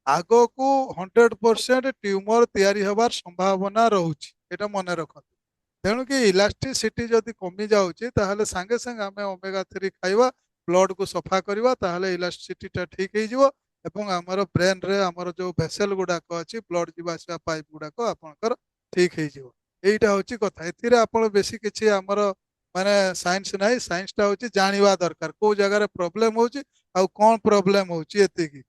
ଆଗକୁ 100% ଟ୍ୟୁମର ତିଆରି ହେବାର ସମ୍ଭାବନା ରହୁଛି, ଏଇଟା ମନେ ରଖନ୍ତୁ। ତେଣୁକି ଇଲାଷ୍ଟିସିଟି ଯଦି କମି ଯାଉଛି ତାହେଲେ ସାଙ୍ଗେ ସାଙ୍ଗେ ଆମେ ଓମେଗା 3 ଖାଇବା, ବ୍ଲଡକୁ ସଫା କରିବା, ତାହେଲେ ଇଲାଷ୍ଟିସିଟିଟା ଠିକ ହେଇଯିବ ଏବଂ ଆମର ବ୍ରେନରେ ଆମର ଯୋଉ ଭେସେଲ ଗୁଡାକ ଅଛି ବ୍ଲଡ ଯିବା ଆସିବା ପାଇପ୍ ଗୁଡାକ ଆପଣଙ୍କର ଠିକ ହେଇଯିବ। ଏଇଟା ହଉଛି କଥା। ଏଥିରେ ଆପଣ ବେଶୀ କିଛି ଆମର ମାନେ ସାଇନ୍ସ ନାହିଁ, ସାଇନ୍ସଟା ହଉଛି ଜାଣିବା ଦରକାର କୋଉ ଜାଗାରେ ପ୍ରୋବ୍ଲେମ ହଉଛି ଆଉ କଣ ପ୍ରୋବ୍ଲେମ ହଉଛି, ଏତିକି।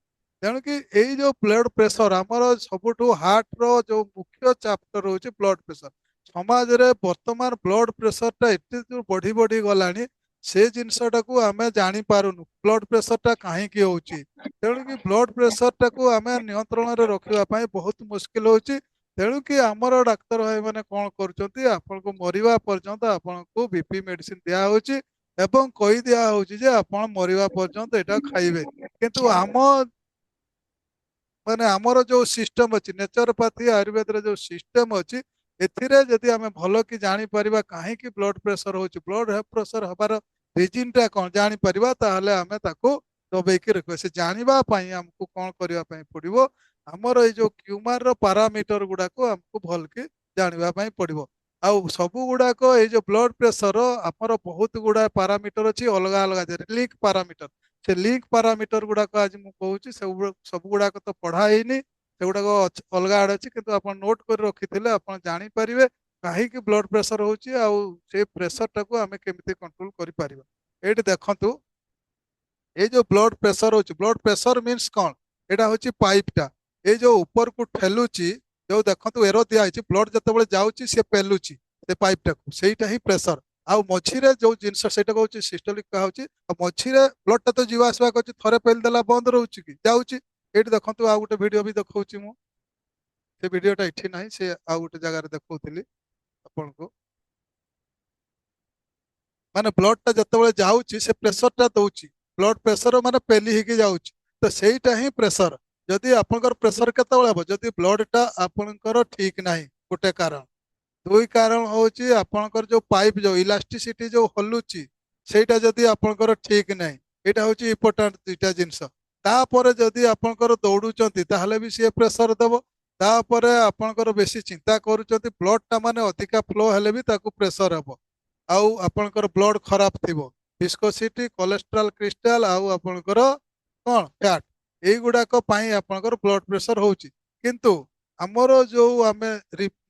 ତେଣୁକି ଏଇ ଯୋଉ ବ୍ଲଡ ପ୍ରେସର ଆମର ସବୁଠୁ ହାର୍ଟର ଯୋଉ ମୁଖ୍ୟ ଚାପ୍ଟର ହଉଛି ବ୍ଲଡ ପ୍ରେସର। ସମାଜରେ ବର୍ତ୍ତମାନ ବ୍ଲଡ ପ୍ରେସରଟା ଏତେ ଯୋଉ ବଢି ବଢି ଗଲାଣି ସେ ଜିନିଷଟାକୁ ଆମେ ଜାଣିପାରୁନୁ ବ୍ଲଡ ପ୍ରେସରଟା କାହିଁକି ହଉଛି। ତେଣୁକି ବ୍ଲଡ ପ୍ରେସରଟାକୁ ଆମେ ନିୟନ୍ତ୍ରଣରେ ରଖିବା ପାଇଁ ବହୁତ ମୁସ୍କିଲ ହଉଛି। ତେଣୁକି ଆମର ଡାକ୍ତର ଭାଇମାନେ କଣ କରୁଛନ୍ତି, ଆପଣଙ୍କୁ ମରିବା ପର୍ଯ୍ୟନ୍ତ ଆପଣଙ୍କୁ ବିପି ମେଡିସିନ ଦିଆହଉଛି ଏବଂ କହି ଦିଆହଉଛି ଯେ ଆପଣ ମରିବା ପର୍ଯ୍ୟନ୍ତ ଏଇଟା ଖାଇବେ। କିନ୍ତୁ ମାନେ ଆମର ଯୋଉ ସିଷ୍ଟମ ଅଛି ନେଚରୋପାଥି ଆୟୁର୍ବେଦର ଯୋଉ ସିଷ୍ଟମ ଅଛି ଏଥିରେ ଯଦି ଆମେ ଭଲ କି ଜାଣିପାରିବା କାହିଁକି ବ୍ଲଡ ପ୍ରେସର ହଉଛି, ବ୍ଲଡ ପ୍ରେସର ହବାର ରିଜିନଟା କଣ ଜାଣିପାରିବା, ତାହେଲେ ଆମେ ତାକୁ ଦବେଇକି ରଖିବା। ସେ ଜାଣିବା ପାଇଁ ଆମକୁ କଣ କରିବା ପାଇଁ ପଡିବ, ଆମର ଏଇ ଯୋଉ କ୍ୟୁମାରର ପାରାମିଟର ଗୁଡାକୁ ଆମକୁ ଭଲକି ଜାଣିବା ପାଇଁ ପଡିବ। ଆଉ ସବୁ ଗୁଡାକ ଏଇ ଯୋଉ ବ୍ଲଡ ପ୍ରେସର ଆମର ବହୁତ ଗୁଡାଏ ପାରାମିଟର ଅଛି ଅଲଗା ଅଲଗା ଲିଙ୍କ ପାରାମିଟର। ସେ ଲିଙ୍କ ପାରାମିଟର ଗୁଡାକ ଆଜି ମୁଁ କହୁଛି ସବୁ ଗୁଡାକ ତ ପଢା ହେଇନି, ସେଗୁଡାକ ଅଲଗା ଆଡେ ଅଛି, କିନ୍ତୁ ଆପଣ ନୋଟ କରି ରଖିଥିଲେ ଆପଣ ଜାଣିପାରିବେ କାହିଁକି ବ୍ଲଡ ପ୍ରେସର ହଉଛି ଆଉ ସେ ପ୍ରେସରଟାକୁ ଆମେ କେମିତି କଣ୍ଟ୍ରୋଲ କରିପାରିବା। ଏଇଠି ଦେଖନ୍ତୁ ଏଇ ଯୋଉ ବ୍ଲଡ ପ୍ରେସର ହଉଛି, ବ୍ଲଡ ପ୍ରେସର ମିନ୍ସ କଣ, ଏଇଟା ହଉଛି ପାଇପଟା ଏଇ ଯୋଉ ଉପରକୁ ଠେଲୁଛି, ଯୋଉ ଦେଖନ୍ତୁ ଏରୋ ଦିଆହେଇଛି, ବ୍ଲଡ ଯେତେବେଳେ ଯାଉଛି ସେ ପେଲୁଛି ସେ ପାଇପଟାକୁ, ସେଇଟା ହିଁ ପ୍ରେସର। ଆଉ ମଝିରେ ଯୋଉ ଜିନିଷ ସେଇଟା ହଉଛି ସିଷ୍ଟୋଲିକ କୁହାହଉଛି। ଆଉ ମଝିରେ ବ୍ଲଡଟା ତ ଯିବା ଆସିବା କରୁଛି, ଥରେ ପେଲି ଦେଲା ବନ୍ଦ ରହୁଛି କି, ଯାଉଛି। ଏଇଠି ଦେଖନ୍ତୁ ଆଉ ଗୋଟେ ଭିଡିଓ ବି ଦେଖଉଛି ମୁଁ, ସେ ଭିଡିଓଟା ଏଠି ନାହିଁ, ସେ ଆଉ ଗୋଟେ ଜାଗାରେ ଦେଖଉଥିଲି ଆପଣଙ୍କୁ। ମାନେ ବ୍ଲଡଟା ଯେତେବେଳେ ଯାଉଛି ସେ ପ୍ରେସରଟା ଦଉଛି, ବ୍ଲଡ ପ୍ରେସର ମାନେ ପେଲି ହେଇକି ଯାଉଛି, ତ ସେଇଟା ହିଁ ପ୍ରେସର। ଯଦି ଆପଣଙ୍କର ପ୍ରେସର କେତେବେଳେ ହବ, ଯଦି ବ୍ଲଡଟା ଆପଣଙ୍କର ଠିକ ନାହିଁ, ଗୋଟେ କାରଣ। ଦୁଇ କାରଣ ହଉଛି ଆପଣଙ୍କର ଯୋଉ ପାଇପ୍ ଯୋଉ ଇଲାଷ୍ଟିସିଟି ଯୋଉ ହଲୁଛି, ସେଇଟା ଯଦି ଆପଣଙ୍କର ଠିକ ନାହିଁ, ଏଇଟା ହଉଛି ଇମ୍ପୋର୍ଟାଣ୍ଟ ଦୁଇଟା ଜିନିଷ। ତାପରେ ଯଦି ଆପଣଙ୍କର ଦୌଡୁଛନ୍ତି ତାହେଲେ ବି ସିଏ ପ୍ରେସର ଦେବ। ତାପରେ ଆପଣଙ୍କର ବେଶୀ ଚିନ୍ତା କରୁଛନ୍ତି, ବ୍ଲଡ ଟା ମାନେ ଅଧିକା ଫ୍ଲୋ ହେଲେ ବି ତାକୁ ପ୍ରେସର ହେବ। ଆଉ ଆପଣଙ୍କର ବ୍ଲଡ ଖରାପ ଥିବ, ଭିସ୍କୋସିଟି, କୋଲେଷ୍ଟ୍ରଲ କ୍ରିଷ୍ଟାଲ ଆଉ ଆପଣଙ୍କର କଣ ଫ୍ୟାଟ, ଏଇଗୁଡାକ ପାଇଁ ଆପଣଙ୍କର ବ୍ଲଡ ପ୍ରେସର ହଉଛି। କିନ୍ତୁ ଆମର ଯୋଉ ଆମେ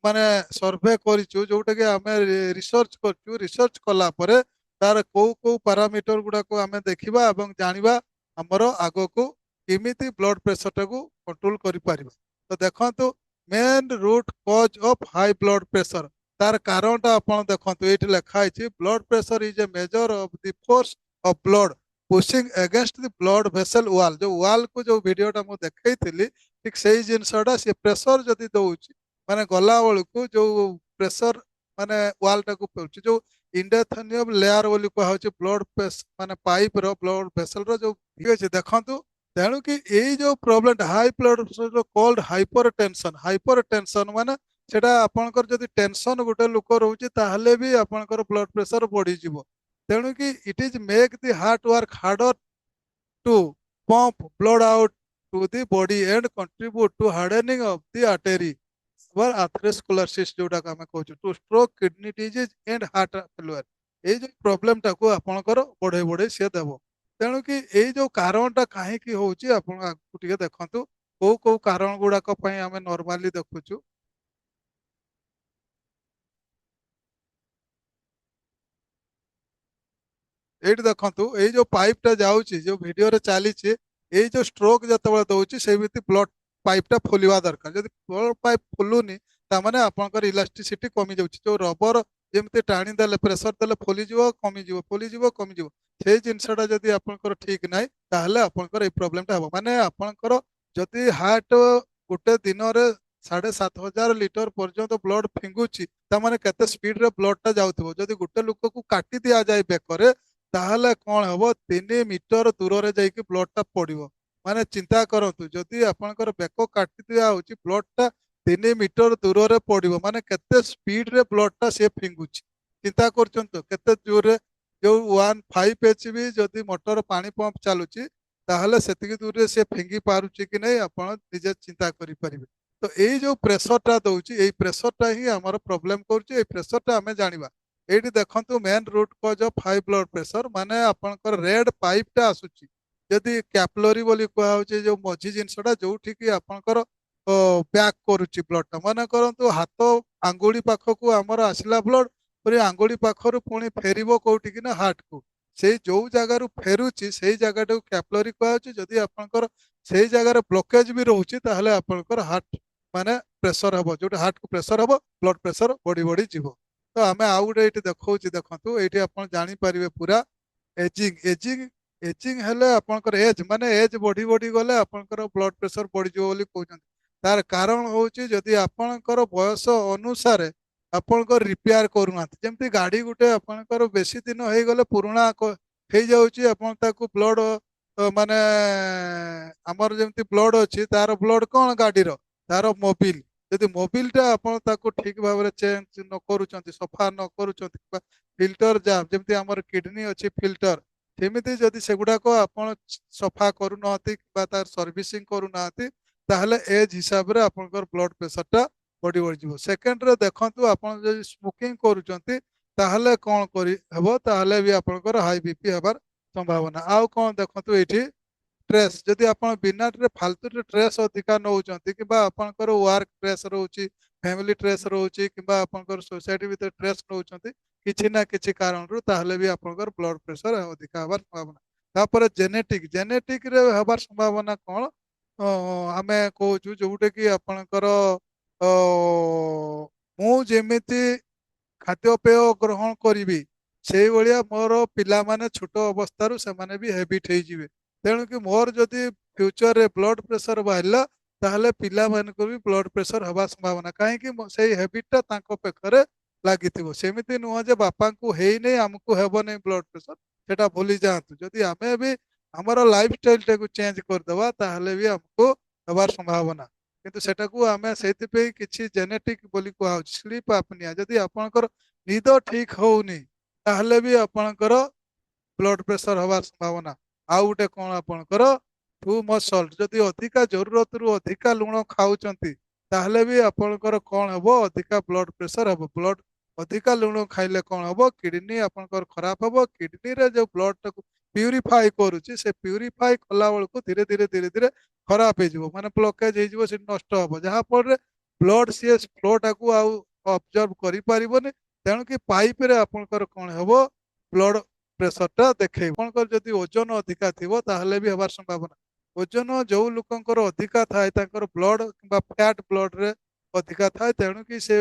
ମାନେ ସର୍ଭେ କରିଛୁ, ଯୋଉଟା କି ଆମେ ରିସର୍ଚ୍ଚ କରିଛୁ, ରିସର୍ଚ୍ଚ କଲା ପରେ ତାର କୋଉ କୋଉ ପାରାମିଟର ଗୁଡାକୁ ଆମେ ଦେଖିବା ଏବଂ ଜାଣିବା ଆମର ଆଗକୁ କେମିତି ବ୍ଲଡ ପ୍ରେସରଟାକୁ କଣ୍ଟ୍ରୋଲ କରିପାରିବା। ତ ଦେଖନ୍ତୁ, main root cause of high blood pressure, ତାର କାରଣଟା ଆପଣ ଦେଖନ୍ତୁ, ଏଇଠି ଲେଖା ହେଇଛି blood pressure is a measure of the force of blood pushing against the blood vessel wall. ଯୋଉ ୱାଲକୁ ଯୋଉ ଭିଡିଓଟା ମୁଁ ଦେଖେଇଥିଲି, ଠିକ ସେଇ ଜିନିଷଟା, ସେ ପ୍ରେସର ଯଦି ଦଉଛି ମାନେ ଗଲା ବେଳକୁ ଯୋଉ ପ୍ରେସର ମାନେ ୱାଲଟାକୁ ପଡୁଛି, ଯୋଉ ଇଣ୍ଡେଥନିୟମ ଲେୟାର ବୋଲି କୁହାହଉଛି ବ୍ଲଡ ମାନେ ପାଇପର ବ୍ଲଡ ଭେସେଲର ଯୋଉ ଠିକ ଅଛି ଦେଖନ୍ତୁ। ତେଣୁ କି ଏଇ ଯୋଉ ପ୍ରୋବ୍ଲେମଟା high blood pressure called hypertension, hypertension ମାନେ ସେଟା ଆପଣଙ୍କର ଯଦି ଟେନସନ ଗୋଟେ ଲୋକ ରହୁଛି ତାହେଲେ ବି ଆପଣଙ୍କର ବ୍ଲଡ ପ୍ରେସର ବଢିଯିବ। ତେଣୁ କି it is make the heart work harder to pump blood out to the body and contribute to hardening of the artery atherosclerosis, ଯୋଉଟାକୁ ଆମେ କହୁଛୁ to stroke, kidney disease and heart failure. ଏଇ ଯୋଉ ପ୍ରୋବ୍ଲେମଟାକୁ ଆପଣଙ୍କର ବଢେଇ ବଢେଇ ସିଏ ଦେବ। ତେଣୁକି ଏଇ ଯୋଉ କାରଣଟା କାହିଁକି ହଉଛି ଆପଣ ଆଗକୁ ଟିକେ ଦେଖନ୍ତୁ, କୋଉ କୋଉ କାରଣ ଗୁଡାକ ପାଇଁ ଆମେ ନର୍ମାଲି ଦେଖୁଛୁ। ଏଇଠି ଦେଖନ୍ତୁ, ଏଇ ଯୋଉ ପାଇପ୍ ଟା ଯାଉଛି, ଯୋଉ ଭିଡିଓରେ ଚାଲିଛି, ଏଇ ଯୋଉ ଷ୍ଟ୍ରୋକ ଯେତେବେଳେ ଦଉଛି ସେମିତି ବ୍ଲଡ ପାଇପ୍ ଟା ଫୁଲିବା ଦରକାର। ଯଦି ବ୍ଲଡ ପାଇପ୍ ଫୁଲୁନି, ତାମାନେ ଆପଣଙ୍କର ଇଲାଷ୍ଟିସିଟି କମି ଯାଉଛି। ଯୋଉ ରବର ଯେମିତି ଟାଣି ଦେଲେ ପ୍ରେସର ଦେଲେ ଫୁଲିଯିବ କମିଯିବ, ଫୁଲିଯିବ କମିଯିବ, ସେଇ ଜିନିଷଟା ଯଦି ଆପଣଙ୍କର ଠିକ ନାହିଁ ତାହେଲେ ଆପଣଙ୍କର ଏଇ ପ୍ରୋବ୍ଲେମଟା ହବ। ମାନେ ଆପଣଙ୍କର ଯଦି ହାର୍ଟ ଗୋଟେ ଦିନରେ 7,500 ଲିଟର ପର୍ଯ୍ୟନ୍ତ ବ୍ଲଡ ଫିଙ୍ଗୁଛି, ତାମାନେ କେତେ ସ୍ପିଡରେ ବ୍ଲଡ ଟା ଯାଉଥିବ। ଯଦି ଗୋଟେ ଲୋକକୁ କାଟି ଦିଆଯାଏ ବେକରେ, ତାହେଲେ କଣ ହବ, 3 ମିଟର ଦୂରରେ ଯାଇକି ବ୍ଲଡ ଟା ପଡିବ। ମାନେ ଚିନ୍ତା କରନ୍ତୁ, ଯଦି ଆପଣଙ୍କର ବେକ କାଟି ଦିଆହଉଛି, ବ୍ଲଡ ଟା 3 ମିଟର ଦୂରରେ ପଡିବ, ମାନେ କେତେ ସ୍ପିଡ ରେ ବ୍ଲଡ ଟା ସେ ଫିଙ୍ଗୁଛି। ଚିନ୍ତା କରୁଛନ୍ତି ତ କେତେ ଜୋରରେ। ଯୋଉ 1.5 HP ଯଦି ମୋଟର ପାଣି ପମ୍ପ ଚାଲୁଛି, ତାହେଲେ ସେତିକି ଦୂରରେ ସେ ଫିଙ୍ଗି ପାରୁଛି କି ନାହିଁ ଆପଣ ନିଜେ ଚିନ୍ତା କରିପାରିବେ। ତ ଏଇ ଯୋଉ ପ୍ରେସରଟା ଦଉଛି, ଏଇ ପ୍ରେସରଟା ହିଁ ଆମର ପ୍ରୋବ୍ଲେମ କରୁଛି। ଏଇ ପ୍ରେସରଟା ଆମେ ଜାଣିବା। ଏଇଠି ଦେଖନ୍ତୁ, main root cause of high blood pressure ମାନେ ଆପଣଙ୍କର ରେଡ୍ ପାଇପ୍ ଟା ଆସୁଛି। ଯଦି କ୍ୟାପିଲାରି ବୋଲି କୁହାହଉଛି, ଯୋଉ ମଝି ଜିନିଷଟା ଯୋଉଠିକି ଆପଣଙ୍କର ବ୍ୟାକ୍ କରୁଛି ବ୍ଲଡ ଟା, ମନେ କରନ୍ତୁ ହାତ ଆଙ୍ଗୁଳି ପାଖକୁ ଆମର ଆସିଲା ବ୍ଲଡ, ପୁଣି ଆଙ୍ଗୁଳି ପାଖରୁ ପୁଣି ଫେରିବ କୋଉଠିକି ନା ହାର୍ଟକୁ। ସେଇ ଯୋଉ ଜାଗାରୁ ଫେରୁଛି ସେଇ ଜାଗାଟାକୁ କ୍ୟାପିଲାରି କୁହାଯାଉଛି। ଯଦି ଆପଣଙ୍କର ସେଇ ଜାଗାରେ ବ୍ଲକେଜ ବି ରହୁଛି, ତାହେଲେ ଆପଣଙ୍କର ହାର୍ଟ ମାନେ ପ୍ରେସର ହବ, ଯୋଉଟା ହାର୍ଟକୁ ପ୍ରେସର ହବ, ବ୍ଲଡ ପ୍ରେସର ବଢି ବଢି ଯିବ। ତ ଆମେ ଆଉ ଗୋଟେ ଏଇଠି ଦେଖଉଛି, ଦେଖନ୍ତୁ ଏଇଠି ଆପଣ ଜାଣିପାରିବେ ପୁରା ଏଜିଂ ଏଜିଂ ଏଜିଂ ହେଲେ ଆପଣଙ୍କର ଏଜ୍ ମାନେ ଏଜ୍ ବଢି ବଢି ଗଲେ ଆପଣଙ୍କର ବ୍ଲଡ ପ୍ରେସର ବଢିଯିବ ବୋଲି କହୁଛନ୍ତି। ତାର କାରଣ ହଉଛି, ଯଦି ଆପଣଙ୍କର ବୟସ ଅନୁସାରେ ଆପଣଙ୍କର ରିପେୟାର କରୁନାହାନ୍ତି। ଯେମିତି ଗାଡି ଗୋଟେ ଆପଣଙ୍କର ବେଶୀ ଦିନ ହେଇଗଲେ ପୁରୁଣା ହେଇଯାଉଛି, ଆପଣ ତାକୁ ବ୍ଲଡ ମାନେ ଆମର ଯେମିତି ବ୍ଲଡ ଅଛି, ତାର ବ୍ଲଡ କଣ ଗାଡିର, ତାର ମୋବିଲ। ଯଦି ମୋବିଲ ଟା ଆପଣ ତାକୁ ଠିକ ଭାବରେ ଚେଞ୍ଜ ନ କରୁଛନ୍ତି, ସଫା ନ କରୁଛନ୍ତି, ଫିଲ୍ଟର ଜାମ୍, ଯେମିତି ଆମର କିଡନୀ ଅଛି ଫିଲ୍ଟର, ସେମିତି ଯଦି ସେଗୁଡାକ ଆପଣ ସଫା କରୁନାହାନ୍ତି ବା ତାର ସର୍ଭିସିଂ କରୁନାହାନ୍ତି, ତାହେଲେ ଏଜ୍ ହିସାବରେ ଆପଣଙ୍କର ବ୍ଲଡ ପ୍ରେସରଟା ବଢି ବଢିଯିବ। ସେକେଣ୍ଡରେ ଦେଖନ୍ତୁ, ଆପଣ ଯଦି ସ୍ମୋକିଂ କରୁଛନ୍ତି ତାହେଲେ କଣ କରି ହେବ, ତାହେଲେ ବି ଆପଣଙ୍କର ହାଇ ବିପି ହେବାର ସମ୍ଭାବନା। ଆଉ କଣ ଦେଖନ୍ତୁ, ଏଇଠି ଷ୍ଟ୍ରେସ୍, ଯଦି ଆପଣ ବିନାରେ ଫାଲତୁରେ ଷ୍ଟ୍ରେସ୍ ଅଧିକା ନେଉଛନ୍ତି, କିମ୍ବା ଆପଣଙ୍କର ୱାର୍କ ଷ୍ଟ୍ରେସ୍ ରହୁଛି, ଫ୍ୟାମିଲି ଷ୍ଟ୍ରେସ୍ ରହୁଛି, କିମ୍ବା ଆପଣଙ୍କର ସୋସାଇଟି ଭିତରେ ଷ୍ଟ୍ରେସ୍ ନେଉଛନ୍ତି କିଛି ନା କିଛି କାରଣରୁ, ତାହେଲେ ବି ଆପଣଙ୍କର ବ୍ଲଡ ପ୍ରେସର ଅଧିକା ହେବାର ସମ୍ଭାବନା। ତାପରେ ଜେନେଟିକ, ଜେନେଟିକରେ ହେବାର ସମ୍ଭାବନା କଣ, ଆମେ କହୁଛୁ ଯୋଉଟା କି ଆପଣଙ୍କର ଅ, ମୁଁ ଯେମିତି ଖାଦ୍ୟପେୟ ଗ୍ରହଣ କରିବି, ସେଇଭଳିଆ ମୋର ପିଲାମାନେ ଛୋଟ ଅବସ୍ଥାରୁ ସେମାନେ ବି ହେବିଟ୍ ହେଇଯିବେ। ତେଣୁକି ମୋର ଯଦି ଫ୍ୟୁଚରରେ ବ୍ଲଡ ପ୍ରେସର ବାହାରିଲା, ତାହେଲେ ପିଲାମାନଙ୍କୁ ବି ବ୍ଲଡ ପ୍ରେସର ହେବା ସମ୍ଭାବନା। କାହିଁକି, ସେଇ ହେବିଟଟା ତାଙ୍କ ପାଖରେ ଲାଗିଥିବ। ସେମିତି ନୁହଁ ଯେ ବାପାଙ୍କୁ ହେଇନି ଆମକୁ ହେବନି ବ୍ଲଡ ପ୍ରେସର, ସେଟା ଭୁଲି ଯାଆନ୍ତୁ। ଯଦି ଆମେ ବି ଆମର ଲାଇଫ ଷ୍ଟାଇଲଟାକୁ ଚେଞ୍ଜ କରିଦେବା, ତାହେଲେ ବି ଆମକୁ ହେବାର ସମ୍ଭାବନା। କିନ୍ତୁ ସେଟାକୁ ଆମେ ସେଇଥିପାଇଁ କିଛି ଜେନେଟିକ ବୋଲି କୁହାହଉଛି। ସ୍ଲିପ ଆପନିଆ, ଯଦି ଆପଣଙ୍କର ନିଦ ଠିକ ହଉନି, ତାହେଲେ ବି ଆପଣଙ୍କର ବ୍ଲଡ ପ୍ରେସର ହବାର ସମ୍ଭାବନା। ଆଉ ଗୋଟେ କଣ ଆପଣଙ୍କର ଟୁ ମଚ୍ ସଲ୍ଟ, ଯଦି ଅଧିକା ଜରୁରତରୁ ଅଧିକା ଲୁଣ ଖାଉଛନ୍ତି ତାହେଲେ ବି ଆପଣଙ୍କର କଣ ହବ, ଅଧିକା ବ୍ଲଡ ପ୍ରେସର ହବ। ବ୍ଲଡ ଅଧିକା ଲୁଣ ଖାଇଲେ କଣ ହବ, କିଡନୀ ଆପଣଙ୍କର ଖରାପ ହବ। କିଡନୀରେ ଯୋଉ ବ୍ଲଡଟାକୁ ପ୍ୟୁରିଫାଇ କରୁଛି, ସେ ପ୍ୟୁରିଫାଇ କଲା ବେଳକୁ ଧୀରେ ଧୀରେ ଧୀରେ ଧୀରେ ଖରାପ ହେଇଯିବ, ମାନେ ବ୍ଲକେଜ ହେଇଯିବ, ସେଠି ନଷ୍ଟ ହବ, ଯାହା ଫଳରେ ବ୍ଲଡ ସିଏ ଫ୍ଲୋଟାକୁ ଆଉ ଅବଜର୍ଭ କରିପାରିବନି। ତେଣୁକି ପାଇପରେ ଆପଣଙ୍କର କଣ ହବ, ବ୍ଲଡ ପ୍ରେସରଟା ଦେଖେଇବ। ଆପଣଙ୍କର ଯଦି ଓଜନ ଅଧିକା ଥିବ ତାହେଲେ ବି ହେବାର ସମ୍ଭାବନା। ଓଜନ ଯୋଉ ଲୋକଙ୍କର ଅଧିକା ଥାଏ ତାଙ୍କର ବ୍ଲଡ କିମ୍ବା ଫ୍ୟାଟ ବ୍ଲଡରେ ଅଧିକା ଥାଏ, ତେଣୁକି ସେ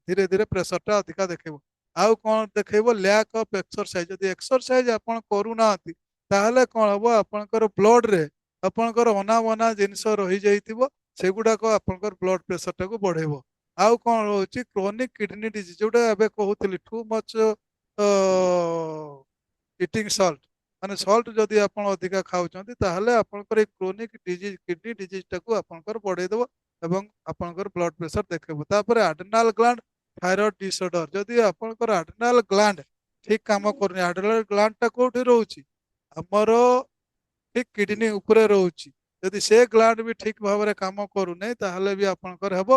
ଧୀରେ ଧୀରେ ପ୍ରେସରଟା ଅଧିକା ଦେଖେଇବ। ଆଉ କଣ ଦେଖେଇବ, ଲ୍ୟାକ୍ ଅଫ୍ ଏକ୍ସରସାଇଜ। ଯଦି ଏକ୍ସରସାଇଜ ଆପଣ କରୁନାହାନ୍ତି ତାହେଲେ କଣ ହବ, ଆପଣଙ୍କର ବ୍ଲଡରେ ଆପଣଙ୍କର ଅନାବନା ଜିନିଷ ରହିଯାଇଥିବ, ସେଗୁଡାକ ଆପଣଙ୍କର ବ୍ଲଡ ପ୍ରେସରଟାକୁ ବଢେଇବ। ଆଉ କଣ ରହୁଛି, କ୍ରୋନିକ କିଡନୀ ଡିଜିଜ, ଯୋଉଟା ଏବେ କହୁଥିଲି ଟୁ ମଚ୍ ଇଟିଂ ସଲ୍ଟ, ମାନେ ସଲ୍ଟ ଯଦି ଆପଣ ଅଧିକା ଖାଉଛନ୍ତି ତାହେଲେ ଆପଣଙ୍କର ଏଇ କ୍ରୋନିକ ଡିଜିଜ କିଡନୀ ଡିଜିଜଟାକୁ ଆପଣଙ୍କର ବଢେଇଦେବ ଏବଂ ଆପଣଙ୍କର ବ୍ଲଡ ପ୍ରେସର ଦେଖେଇବ। ତାପରେ ଆଡେନାଲ ଗ୍ଲାଣ୍ଡ ଥାଇରଏଡ ଡିସଅର୍ଡର, ଯଦି ଆପଣଙ୍କର ଆଡେନାଲ ଗ୍ଲାଣ୍ଡ ଠିକ କାମ କରୁନି, ଆଡେନାଲ ଗ୍ଲାଣ୍ଡଟା କୋଉଠି ରହୁଛି, ଆମର ଠିକ କିଡନୀ ଉପରେ ରହୁଛି। ଯଦି ସେ ଗ୍ଲାଣ୍ଡ ବି ଠିକ ଭାବରେ କାମ କରୁନାହିଁ ତାହେଲେ ବି ଆପଣଙ୍କର ହେବ।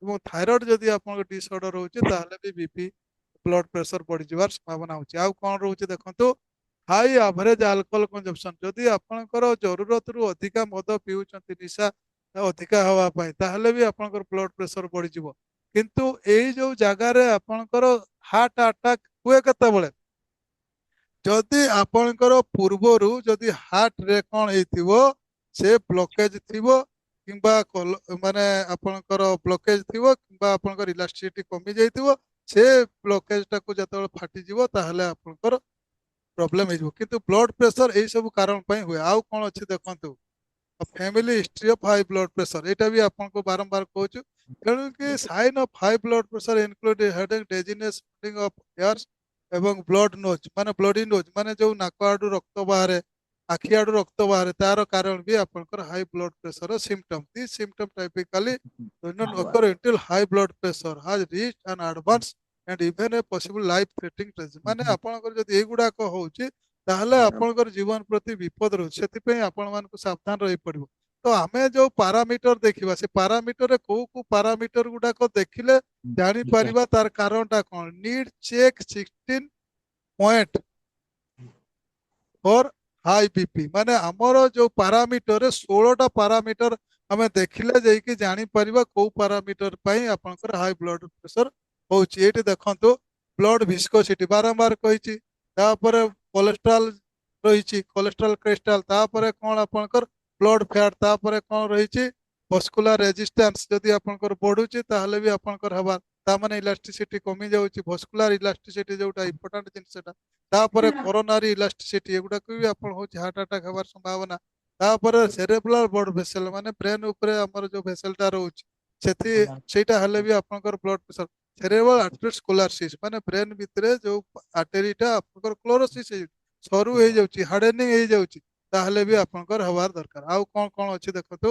ଏବଂ ଥାଇରଏଡ ଯଦି ଆପଣଙ୍କ ଡିସଅର୍ଡର ରହୁଛି ତାହେଲେ ବି ବିପି ବ୍ଲଡ ପ୍ରେସର ବଢିଯିବାର ସମ୍ଭାବନା ହଉଛି। ଆଉ କଣ ରହୁଛି ଦେଖନ୍ତୁ, ହାଇ ଆଭରେଜ ଆଲକୋହଲ କନଜମ୍ପସନ, ଯଦି ଆପଣଙ୍କର ଜରୁରତରୁ ଅଧିକା ମଦ ପିଉଛନ୍ତି ନିଶା ଅଧିକା ହେବା ପାଇଁ ତାହେଲେ ବି ଆପଣଙ୍କର ବ୍ଲଡ ପ୍ରେସର ବଢିଯିବ। କିନ୍ତୁ ଏଇ ଯୋଉ ଜାଗାରେ ଆପଣଙ୍କର ହାର୍ଟ ଆଟାକ ହୁଏ କେତେବେଳେ, ଯଦି ଆପଣଙ୍କର ପୂର୍ବରୁ ଯଦି ହାର୍ଟରେ କଣ ହେଇଥିବ, ସେ ବ୍ଲକେଜ ଥିବ କିମ୍ବା ମାନେ ଆପଣଙ୍କର ବ୍ଲକେଜ ଥିବ କିମ୍ବା ଆପଣଙ୍କର ଇଲାଷ୍ଟିସିଟି କମି ଯାଇଥିବ, ସେ ବ୍ଲକେଜଟାକୁ ଯେତେବେଳେ ଫାଟିଯିବ ତାହେଲେ ଆପଣଙ୍କର ପ୍ରୋବ୍ଲେମ ହେଇଯିବ। କିନ୍ତୁ ବ୍ଲଡ ପ୍ରେସର ଏଇ ସବୁ କାରଣ ପାଇଁ ହୁଏ। ଆଉ କଣ ଅଛି ଦେଖନ୍ତୁ, family history of high blood pressure, ଏଇଟା ବି ଆପଣଙ୍କୁ ବାରମ୍ବାର କହୁଛୁ। ତେଣୁକି sign of high blood pressure include headache, dizziness of ears ଏବଂ ବ୍ଲଡ ନୋଜ୍, ମାନେ ବ୍ଲଡି ନୋଜ୍, ମାନେ ଯୋଉ ନାକ ଆଡୁ ରକ୍ତ ବାହାରେ, ଆଖି ଆଡୁ ରକ୍ତ ବାହାରେ, ତାର କାରଣ ବି ଆପଣଙ୍କର high blood pressure symptom. This symptom typically do not occur until high blood pressure has reached an advanced and even a possible life threatening stage, ମାନେ ଆପଣଙ୍କର ଯଦି ଏଇଗୁଡାକ ହଉଛି ତାହେଲେ ଆପଣଙ୍କର ଜୀବନ ପ୍ରତି ବିପଦ ରହୁଛି। ସେଥିପାଇଁ ଆପଣମାନଙ୍କୁ ସାବଧାନ ରହିବାକୁ ପଡିବ। ତ ଆମେ ଯୋଉ ପାରାମିଟର ଦେଖିବା, ସେ ପାରାମିଟରରେ କୋଉ କୋଉ ପାରାମିଟର ଗୁଡାକ ଦେଖିଲେ ଜାଣିପାରିବା ତାର କାରଣଟା କଣ। Need check 16 point for high BP, ମାନେ ଆମର ଯୋଉ ପାରାମିଟରରେ 16ଟା ପାରାମିଟର ଆମେ ଦେଖିଲେ ଯାଇକି ଜାଣିପାରିବା କୋଉ ପାରାମିଟର ପାଇଁ ଆପଣଙ୍କର ହାଇ ବ୍ଲଡ ପ୍ରେସର ହଉଛି। ଏଇଠି ଦେଖନ୍ତୁ, ବ୍ଲଡ ଭିସ୍କୋସିଟି ବାରମ୍ବାର କହିଛି, ତାପରେ କୋଲେଷ୍ଟ୍ରଲ ରହିଛି, କୋଲେଷ୍ଟ୍ରଲ କ୍ରିଷ୍ଟାଲ, ତାପରେ କଣ ଆପଣଙ୍କର ବ୍ଲଡ ଫ୍ୟାଟ, ତାପରେ କଣ ରହିଛି ଭସ୍କୁଲାର ରେଜିଷ୍ଟାନ୍ସ, ଯଦି ଆପଣଙ୍କର ବଢୁଛି ତାହେଲେ ବି ଆପଣଙ୍କର ହବାର, ତାମାନେ ଇଲାଷ୍ଟିସିଟି କମି ଯାଉଛି, ଭସ୍କୁଲାର ଇଲାଷ୍ଟିସିଟି ଯୋଉଟା ଇମ୍ପୋର୍ଟାଣ୍ଟ ଜିନିଷଟା, ତାପରେ କୋରୋନାରୀ ଇଲାଷ୍ଟିସିଟି, ଏଗୁଡାକ ବି ଆପଣ ହଉଛି ହାର୍ଟ ଆଟାକ୍ ହେବାର ସମ୍ଭାବନା। ତାପରେ ସେରେବ୍ରାଲ ବ୍ଲଡ ଭେସେଲ, ମାନେ ବ୍ରେନ ଉପରେ ଆମର ଯୋଉ ଭେସେଲଟା ରହୁଛି ସେଠି, ସେଇଟା ହେଲେ ବି ଆପଣଙ୍କର ବ୍ଲଡ ପ୍ରେସର। ସେରେବ୍ରାଲ ଆଟେରୋସ୍କ୍ଲେରୋସିସ୍, ମାନେ ବ୍ରେନ ଭିତରେ ଯୋଉ ଆର୍ଟେରୀଟା ଆପଣଙ୍କର କ୍ଲୋରୋସିସ୍ ସରୁ ହେଇଯାଉଛି, ହାର୍ଡେନିଂ ହେଇଯାଉଛି, ତାହେଲେ ବି ଆପଣଙ୍କର ହବାର ଦରକାର। ଆଉ କଣ କଣ ଅଛି ଦେଖନ୍ତୁ,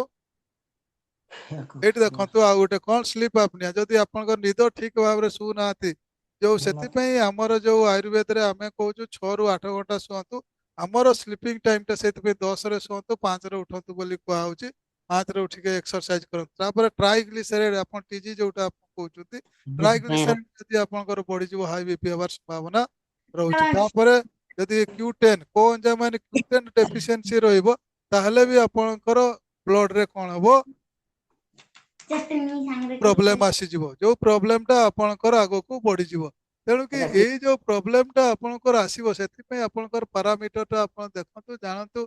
ଏଇଠି ଦେଖନ୍ତୁ ଆଉ ଗୋଟେ କଣ, ସ୍ଲିପ ଆପନିଆ, ଯଦି ଆପଣଙ୍କର ନିଦ ଠିକ ଭାବରେ ଶୁନାହାନ୍ତି, ଯୋଉ ସେଥିପାଇଁ ଆମର ଯୋଉ ଆୟୁର୍ବେଦରେ ଆମେ କହୁଛୁ 6 ରୁ 8 ଘଣ୍ଟା ଶୁଅନ୍ତୁ। ଆମର ସ୍ଲିପିଂ ଟାଇମଟା ସେଥିପାଇଁ 10ରେ ଶୁଅନ୍ତୁ, 5ରେ ଉଠନ୍ତୁ ବୋଲି କୁହାହଉଛି। 5ରେ ଉଠିକି ଏକ୍ସରସାଇଜ କରନ୍ତୁ। ତାପରେ ଟ୍ରାଇଗ୍ଲିସେରାଇଡ୍, ଆପଣ ଟିଜି ଯୋଉଟା ଆପଣ କହୁଛନ୍ତି, ଟ୍ରାଇଗ୍ଲିସେରାଇଡ୍ ଯଦି ଆପଣଙ୍କର ବଢିଯିବ ହାଇ ବିପି ହେବାର ସମ୍ଭାବନା ରହୁଛି। ତାପରେ ଯଦି Q10 କୋଏଞ୍ଜାଇମ୍ ମାନେ Q10 ଡେଫିସିଏନ୍ସି ରହିବ ତାହେଲେ ବି ଆପଣଙ୍କର ବ୍ଲଡରେ କଣ ହବ, ପ୍ରୋବ୍ଲେମ ଆସିଯିବ, ଯୋଉ ପ୍ରୋବ୍ଲେମଟା ଆପଣଙ୍କର ଆଗକୁ ବଢିଯିବ। ତେଣୁକି ଏଇ ଯୋଉ ପ୍ରୋବ୍ଲେମଟା ଆପଣଙ୍କର ଆସିବ, ସେଥିପାଇଁ ଆପଣଙ୍କର ପାରାମିଟରଟା ଆପଣ ଦେଖନ୍ତୁ, ଜାଣନ୍ତୁ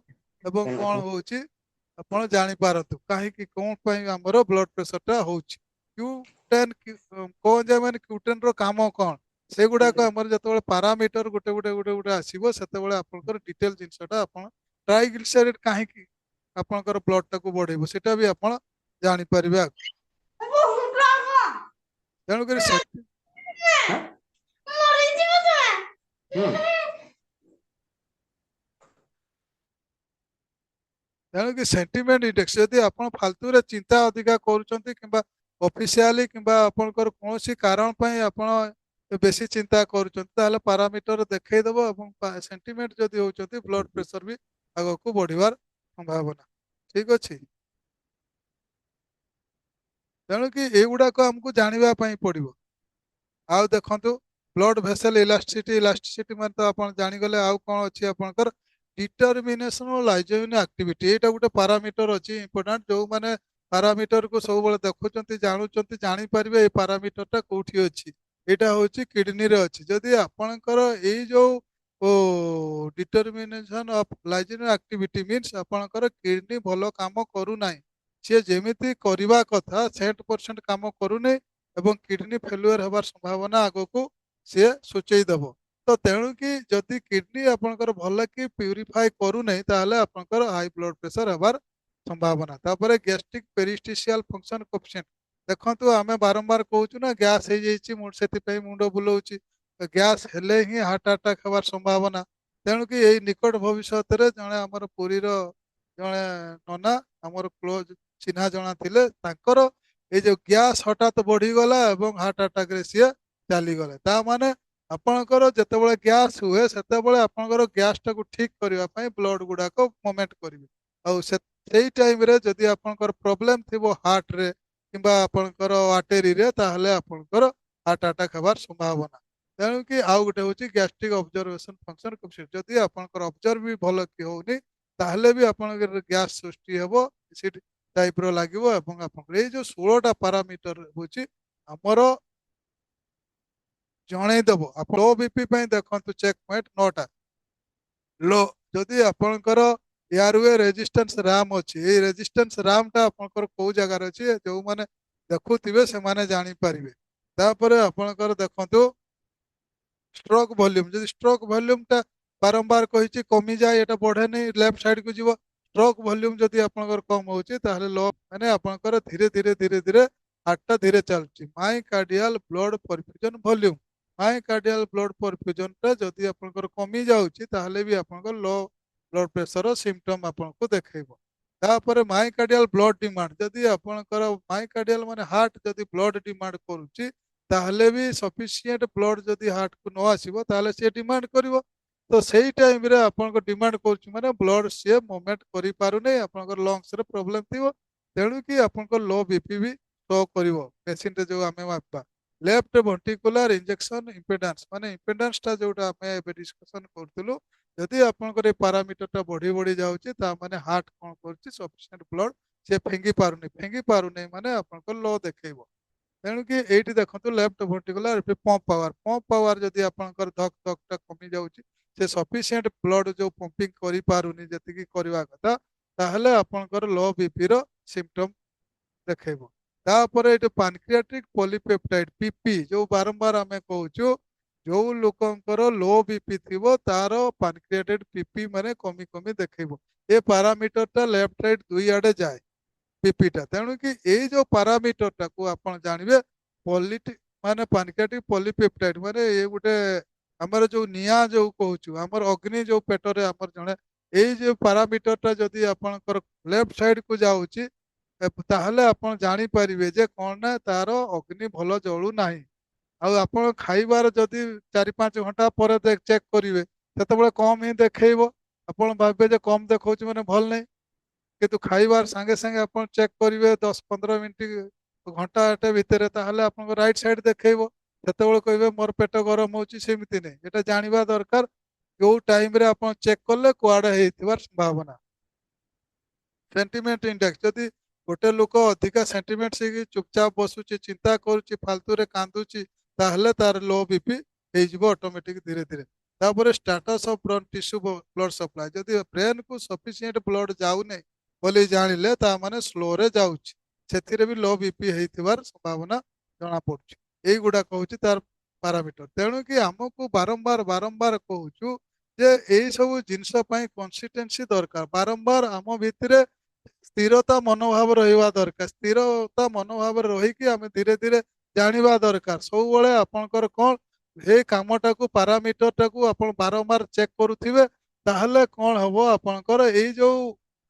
ଏବଂ କଣ ହଉଛି ଆପଣ ଜାଣିପାରନ୍ତୁ କାହିଁକି କଣ ପାଇଁ ଆମର ବ୍ଲଡ ପ୍ରେସରଟା ହଉଛି। Q10 କୋଏଞ୍ଜାଇମ୍ ମାନେ Q10 ର କାମ କଣ, ସେଗୁଡାକ ଆମର ଯେତେବେଳେ ପାରାମିଟର ଗୋଟେ ଗୋଟେ ଗୋଟେ ଗୋଟେ ଆସିବ, ସେତେବେଳେ ଆପଣଙ୍କର ଡିଟେଲ ଜିନିଷଟା ଆପଣ ଟ୍ରାଇଗ୍ଲିସେରାଇଡ୍ କାହିଁକି ଆପଣଙ୍କର ବ୍ଲଡଟାକୁ ବଢେଇବ ସେଟା ବି ଆପଣ ଜାଣିପାରିବେ। ତେଣୁକରି ତେଣୁକି ସେଣ୍ଟିମେଣ୍ଟ ଇଣ୍ଡେକ୍ସ, ଯଦି ଆପଣ ଫାଲତୁରେ ଚିନ୍ତା ଅଧିକା କରୁଛନ୍ତି କିମ୍ବା ଅଫିସିଆଲି କିମ୍ବା ଆପଣଙ୍କର କୌଣସି କାରଣ ପାଇଁ ଆପଣ ବେଶୀ ଚିନ୍ତା କରୁଛନ୍ତି ତାହେଲେ ପାରାମିଟର ଦେଖେଇଦବ ଏବଂ ସେଣ୍ଟିମେଣ୍ଟ ଯଦି ହଉଛନ୍ତି ବ୍ଲଡ ପ୍ରେସର ବି ଆଗକୁ ବଢିବାର ସମ୍ଭାବନା। ଠିକ ଅଛି। ତେଣୁକି ଏଇଗୁଡାକ ଆମକୁ ଜାଣିବା ପାଇଁ ପଡିବ। ଆଉ ଦେଖନ୍ତୁ ବ୍ଲଡ ଭେସେଲ ଇଲାଷ୍ଟିସିଟି ମାନେ ତ ଆପଣ ଜାଣିଗଲେ। ଆଉ କଣ ଅଛି ଆପଣଙ୍କର ଡିଟରମିନେସନ ଲାଇଜୋଇନ୍ ଆକ୍ଟିଭିଟି, ଏଇଟା ଗୋଟେ ପାରାମିଟର ଅଛି ଇମ୍ପୋର୍ଟାଣ୍ଟ। ଯୋଉମାନେ ପାରାମିଟରକୁ ସବୁବେଳେ ଦେଖୁଛନ୍ତି ଜାଣୁଛନ୍ତି ଜାଣିପାରିବେ ଏଇ ପାରାମିଟରଟା କୋଉଠି ଅଛି। ଏଇଟା ହଉଛି କିଡନୀରେ ଅଛି। ଯଦି ଆପଣଙ୍କର ଏଇ ଯୋଉ ଓ ଡିଟରମିନେସନ ଅଫ ଲାଇଜୋଇନ୍ ଆକ୍ଟିଭିଟି ମିନ୍ସ ଆପଣଙ୍କର କିଡନୀ ଭଲ କାମ କରୁନାହିଁ, ସିଏ ଯେମିତି କରିବା କଥା 60% କାମ କରୁନି ଏବଂ କିଡନୀ ଫେଲୁଅର ହେବାର ସମ୍ଭାବନା ଆଗକୁ ସିଏ ସୂଚେଇ ଦେବ। ତ ତେଣୁକି ଯଦି କିଡନୀ ଆପଣଙ୍କର ଭଲ କି ପ୍ୟୁରିଫାଇ କରୁନାହିଁ ତାହେଲେ ଆପଣଙ୍କର ହାଇ ବ୍ଲଡ ପ୍ରେସର ହେବାର ସମ୍ଭାବନା। ତାପରେ ଗ୍ୟାଷ୍ଟ୍ରିକ ପେରିସ୍ଟିସିଆଲ ଫଙ୍କସନ କୋଫିସିଏଣ୍ଟ, ଦେଖନ୍ତୁ ଆମେ ବାରମ୍ବାର କହୁଛୁ ନା ଗ୍ୟାସ୍ ହେଇଯାଇଛି ମୁଁ ସେଥିପାଇଁ ମୁଣ୍ଡ ବୁଲଉଛି। ଗ୍ୟାସ୍ ହେଲେ ହିଁ ହାର୍ଟ ଆଟାକ୍ ହେବାର ସମ୍ଭାବନା। ତେଣୁକି ଏଇ ନିକଟ ଭବିଷ୍ୟତରେ ଜଣେ ଆମର ପୁରୀର ଜଣେ ନନା ଆମର କ୍ଲୋଜ ଚିହ୍ନା ଜଣା ଥିଲେ, ତାଙ୍କର ଏଇ ଯୋଉ ଗ୍ୟାସ୍ ହଠାତ୍ ବଢିଗଲା ଏବଂ ହାର୍ଟ ଆଟାକରେ ସିଏ ଚାଲିଗଲେ। ତା ମାନେ ଆପଣଙ୍କର ଯେତେବେଳେ ଗ୍ୟାସ୍ ହୁଏ ସେତେବେଳେ ଆପଣଙ୍କର ଗ୍ୟାସ୍ ଟାକୁ ଠିକ କରିବା ପାଇଁ ବ୍ଲଡ ଗୁଡାକ ମୁଭମେଣ୍ଟ କରିବେ। ଆଉ ସେଇ ଟାଇମରେ ଯଦି ଆପଣଙ୍କର ପ୍ରୋବ୍ଲେମ ଥିବ ହାର୍ଟରେ କିମ୍ବା ଆପଣଙ୍କର ଆର୍ଟେରୀରେ ତାହେଲେ ଆପଣଙ୍କର ହାର୍ଟ ଆଟାକ୍ ହେବାର ସମ୍ଭାବନା। ତେଣୁକି ଆଉ ଗୋଟେ ହଉଛି ଗ୍ୟାଷ୍ଟ୍ରିକ ଅବଜର୍ଭେସନ ଫଙ୍କସନ କୋଫିସିଏଣ୍ଟ, ଯଦି ଆପଣଙ୍କର ଅବଜର୍ଭ ବି ଭଲ କି ହଉନି ତାହେଲେ ବି ଆପଣଙ୍କର ଗ୍ୟାସ୍ ସୃଷ୍ଟି ହେବ, ଏସିଡ୍ ଟାଇପର ଲାଗିବ। ଏବଂ ଆପଣଙ୍କର ଏଇ ଯୋଉ 16ଟା ପାରାମିଟର ହଉଛି ଆମର ଜଣେଇଦବ। ଆପଣ ଲୋ ବିପି ପାଇଁ ଦେଖନ୍ତୁ ଚେକ୍ ପଏଣ୍ଟ 9ଟା। लो ଯଦି ଆପଣଙ୍କର ଏୟାରୱେ ରେଜିଷ୍ଟାନ୍ସ ରାମ୍ ଅଛି, ଏଇ ରେଜିଷ୍ଟାନ୍ସ ରାମ୍ ଟା ଆପଣଙ୍କର କୋଉ ଜାଗାରେ ଅଛି ଯୋଉମାନେ ଦେଖୁଥିବେ ସେମାନେ ଜାଣିପାରିବେ। ତାପରେ ଆପଣଙ୍କର ଦେଖନ୍ତୁ ଷ୍ଟ୍ରୋକ୍ ଭଲ୍ୟୁମ୍, ଯଦି ଷ୍ଟ୍ରୋକ୍ ଭଲ୍ୟୁମ୍ ଟା ବାରମ୍ବାର କହିଛି କମିଯାଏ, ଏଟା ବଢେନି ଲେଫ୍ଟ ସାଇଡ୍ କୁ ଯିବ। ଷ୍ଟ୍ରୋକ୍ ଭଲ୍ୟୁମ୍ ଯଦି ଆପଣଙ୍କର କମ ହଉଛି ତାହେଲେ लो ମାନେ ଆପଣଙ୍କର ଧୀରେ ଧୀରେ ଧୀରେ ଧୀରେ ହାର୍ଟଟା ଧୀରେ ଚାଲୁଛି। ମାଇକାର୍ଡିଆଲ ବ୍ଲଡ ପରଫ୍ୟୁଜନ ଭଲ୍ୟୁମ୍, ମାଇକାର୍ଡିଆଲ ବ୍ଲଡ ପରଫ୍ୟୁଜନ ଟା ଯଦି ଆପଣଙ୍କର କମି ଯାଉଛି ତାହେଲେ ବି ଆପଣଙ୍କର लो ବ୍ଲଡ ପ୍ରେସର ସିମ୍ପଟମ ଆପଣଙ୍କୁ ଦେଖେଇବ। ତାପରେ ମାଇକାର୍ଡିଆଲ ବ୍ଲଡ ଡିମାଣ୍ଡ, ଯଦି ଆପଣଙ୍କର ମାଇକାର୍ଡିଆଲ ମାନେ ହାର୍ଟ ଯଦି ବ୍ଲଡ ଡିମାଣ୍ଡ କରୁଛି ତାହେଲେ ବି ସଫିସିଏଣ୍ଟ ବ୍ଲଡ ଯଦି ହାର୍ଟକୁ ନ ଆସିବ ତାହେଲେ ସିଏ ଡିମାଣ୍ଡ କରିବ। ତ ସେଇ ଟାଇମରେ ଆପଣଙ୍କ ଡିମାଣ୍ଡ କରୁଛି ମାନେ ବ୍ଲଡ ସିଏ ମୁଭମେଣ୍ଟ କରିପାରୁନି, ଆପଣଙ୍କର ଲଙ୍ଗସରେ ପ୍ରୋବ୍ଲେମ ଥିବ। ତେଣୁକି ଆପଣଙ୍କ ଲୋ ବିପି ବି ଶୋ କରିବ ମେସିନରେ ଯୋଉ ଆମେ ମାପିବା। ଲେଫ୍ଟ ଭେଣ୍ଟ୍ରିକୁଲାର ଇଞ୍ଜେକ୍ସନ ଇମ୍ପେଡାନ୍ସ, ମାନେ ଇମ୍ପେଡାନ୍ସ ଟା ଯୋଉଟା ଆମେ ଏବେ ଡିସ୍କସନ କରୁଥିଲୁ, ଯଦି ଆପଣଙ୍କର ଏ ପାରାମିଟରଟା ବଢି ବଢି ଯାଉଛି ତା ମାନେ ହାର୍ଟ କଣ କରୁଛି ସଫିସିଏଣ୍ଟ ବ୍ଲଡ ସେ ଫେଙ୍ଗି ପାରୁନି ମାନେ ଆପଣଙ୍କ लो ଦେଖେଇବ। ତେଣୁକି ଏଇଠି ଦେଖନ୍ତୁ ଲେଫ୍ଟ ଭେଣ୍ଟ୍ରିକୁଲାର ପମ୍ପ ପାୱାର ଯଦି ଆପଣଙ୍କର ଧକ୍ ଧକ୍ ଟା କମି ଯାଉଛି, ସେ ସଫିସିଏଣ୍ଟ ବ୍ଲଡ ଯୋଉ ପମ୍ପିଂ କରିପାରୁନି ଯେତିକି କରିବା କଥା, ତାହେଲେ ଆପଣଙ୍କର लो ବିପି ର ସିମ୍ପଟମ ଦେଖେଇବ। ତାପରେ ଏଇଠି ପାନକ୍ରିଆଟିକ ପଲିପେପ୍ଟାଇଡ ପିପି, ଯୋଉ ବାରମ୍ବାର ଆମେ କହୁଛୁ ଯୋଉ ଲୋକଙ୍କର लो ବିପି ଥିବ ତାର ପାନକ୍ରିଆଟିକ ପିପି ମାନେ କମି କମି ଦେଖେଇବ। ଏ ପାରାମିଟର ଟା ଲେଫ୍ଟ ରାଇଟ୍ ଦୁଇ ଆଡେ ଯାଏ ପିପିଟା। ତେଣୁକି ଏଇ ଯୋଉ ପାରାମିଟରଟାକୁ ଆପଣ ଜାଣିବେ ପଲିଟି ମାନେ ପାନକ୍ରିଆଟିକ ପଲିପେପ୍ଟାଇଡ ମାନେ ଏ ଗୋଟେ ଆମର ଯୋଉ ନିଆଁ ଯୋଉ କହୁଛୁ ଆମର ଅଗ୍ନି ଯୋଉ ପେଟରେ ଆମର ଜଣେ, ଏଇ ଯୋଉ ପାରାମିଟରଟା ଯଦି ଆପଣଙ୍କର ଲେଫ୍ଟ ସାଇଡ କୁ ଯାଉଛି ତାହେଲେ ଆପଣ ଜାଣିପାରିବେ ଯେ କଣ ନା ତାର ଅଗ୍ନି ଭଲ ଜଳୁ ନାହିଁ। ଆଉ ଆପଣ ଖାଇବାର ଯଦି 4-5 ଘଣ୍ଟା ପରେ ଚେକ୍ କରିବେ ସେତେବେଳେ କମ ହିଁ ଦେଖେଇବ। ଆପଣ ଭାବିବେ ଯେ କମ ଦେଖଉଛି ମାନେ ଭଲ ନାହିଁ, କିନ୍ତୁ ଖାଇବାର ସାଙ୍ଗେ ସାଙ୍ଗେ ଆପଣ ଚେକ୍ କରିବେ 10-15 ମିନିଟ ଘଣ୍ଟାଟେ ଭିତରେ ତାହେଲେ ଆପଣଙ୍କ ରାଇଟ୍ ସାଇଡ୍ ଦେଖେଇବ। ସେତେବେଳେ କହିବେ ମୋର ପେଟ ଗରମ ହଉଛି, ସେମିତି ନାହିଁ। ଏଟା ଜାଣିବା ଦରକାର କୋଉ ଟାଇମରେ ଆପଣ ଚେକ୍ କଲେ କୁଆଡେ ହେଇଥିବାର ସମ୍ଭାବନା। ସେଣ୍ଟିମେଣ୍ଟ ଇଣ୍ଡେକ୍ସ, ଯଦି ଗୋଟେ ଲୋକ ଅଧିକା ସେଣ୍ଟିମେଣ୍ଟ ହେଇକି ଚୁପଚାପ ବସୁଛି ଚିନ୍ତା କରୁଛି ଫାଲତୁରେ କାନ୍ଦୁଛି ତାହେଲେ ତାର लो ବିପି ହେଇଯିବ ଅଟୋମେଟିକ ଧୀରେ ଧୀରେ। ତାପରେ status of brain tissue blood supply, ଯଦି ବ୍ରେନକୁ ସଫିସିଏଣ୍ଟ ବ୍ଲଡ ଯାଉନି ବୋଲି ଜାଣିଲେ ତା ମାନେ ସ୍ଲୋରେ ଯାଉଛି, ସେଥିରେ ବି लो ବିପି ହେଇଥିବାର ସମ୍ଭାବନା ଜଣା ପଡୁଛି। ଏଇଗୁଡାକ ହଉଛି ତାର ପାରାମିଟର। ତେଣୁକି ଆମକୁ ବାରମ୍ବାର ବାରମ୍ବାର କହୁଛୁ ଯେ ଏଇ ସବୁ ଜିନିଷ ପାଇଁ କନସିଷ୍ଟେନ୍ସି ଦରକାର। ବାରମ୍ବାର ଆମ ଭିତରେ ସ୍ଥିରତା ମନୋଭାବ ରହିବା ଦରକାର। ସ୍ଥିରତା ମନୋଭାବରେ ରହିକି ଆମେ ଧୀରେ ଧୀରେ ଜାଣିବା ଦରକାର ସବୁବେଳେ ଆପଣଙ୍କର କଣ ଏଇ କାମଟାକୁ ପାରାମିଟରଟାକୁ ଆପଣ ବାରମ୍ବାର ଚେକ୍ କରୁଥିବେ ତାହେଲେ କଣ ହବ ଆପଣଙ୍କର ଏଇ ଯୋଉ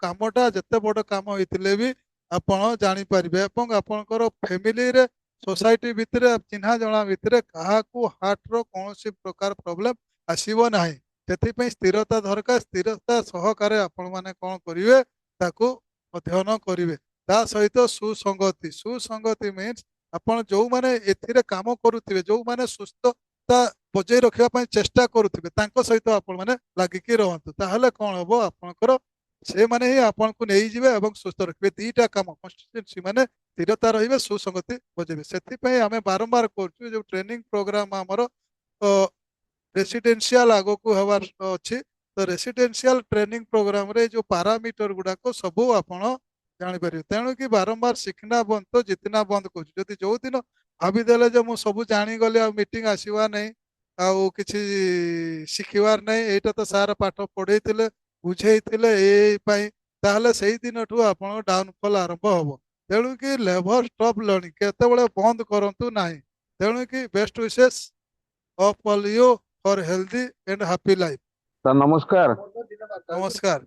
କାମଟା ଯେତେ ବଡ କାମ ହେଇଥିଲେ ବି ଆପଣ ଜାଣିପାରିବେ ଏବଂ ଆପଣଙ୍କର ଫ୍ୟାମିଲିରେ सोसाइटी भितर चिन्हा जणा भितर काहाकू हार्ट रो कौन प्रकार प्रॉब्लम आसीबो नाही ସେଥିପାଇଁ ସ୍ଥିରତା ଦରକାର ସ୍ଥିରତା ସହକାରେ ଆପଣମାନେ କ'ଣ କରିବେ ତାକୁ ଅଧ୍ୟୟନ କରିବେ ତା ସହିତ ସୁସଙ୍ଗତି ସୁସଙ୍ଗତି ମିନ୍ସ ଆପଣ ଯୋଉମାନେ ଏଥିରେ କାମ କରୁଥିବେ ଯୋଉମାନେ ସୁସ୍ଥତା ବଜାଇ ରଖିବା ପାଇଁ ଚେଷ୍ଟା କରୁଥିବେ ତାଙ୍କ ସହିତ ଆପଣମାନେ ଲାଗିକି ରହନ୍ତୁ ତାହେଲେ କ'ଣ ହବ ଆପଣଙ୍କର ସେମାନେ ହିଁ ଆପଣଙ୍କୁ ନେଇଯିବେ ଏବଂ ସୁସ୍ଥ ରଖିବେ ଦିଟା କାମ କନଷ୍ଟିଚ୍ୟୁଏନ୍ସି ମାନେ ସ୍ଥିରତା ରହିବେ ସୁସଙ୍ଗତି ବଜାଇବେ ସେଥିପାଇଁ ଆମେ ବାରମ୍ବାର କରୁଛୁ ଯୋଉ ଟ୍ରେନିଂ ପ୍ରୋଗ୍ରାମ ଆମର ରେସିଡେନ୍ସିଆଲ ଆଗକୁ ହେବାର ଅଛି ତ ରେସିଡେନ୍ସିଆଲ ଟ୍ରେନିଂ ପ୍ରୋଗ୍ରାମରେ ଯୋଉ ପାରାମିଟର ଗୁଡାକ ସବୁ ଆପଣ ଜାଣିପାରିବେ ତେଣୁକି ବାରମ୍ବାର ଶିଖିନା ବନ୍ଦ ତ ଜିତିନା ବନ୍ଦ କହୁଛୁ ଯଦି ଯୋଉଦିନ ଭାବିଦେଲେ ଯେ ମୁଁ ସବୁ ଜାଣିଗଲି ଆଉ ମିଟିଂ ଆସିବା ନାହିଁ ଆଉ କିଛି ଶିଖିବାର ନାହିଁ ଏଇଟା ତ ସାର୍ ପାଠ ପଢେଇଥିଲେ ବୁଝେଇଥିଲେ ଏଇ ପାଇଁ ତାହେଲେ ସେଇ ଦିନଠୁ ଆପଣଙ୍କ ଡାଉନଫଲ୍ ଆରମ୍ଭ ହବ ତେଣୁକି ଲେଭର ଷ୍ଟପ୍ ଲର୍ଣ୍ଣିଂ କେତେବେଳେ ବନ୍ଦ କରନ୍ତୁ ନାହିଁ ତେଣୁକି best wishes of all you for healthy and happy life sir ନମସ୍କାର। ନମସ୍କାର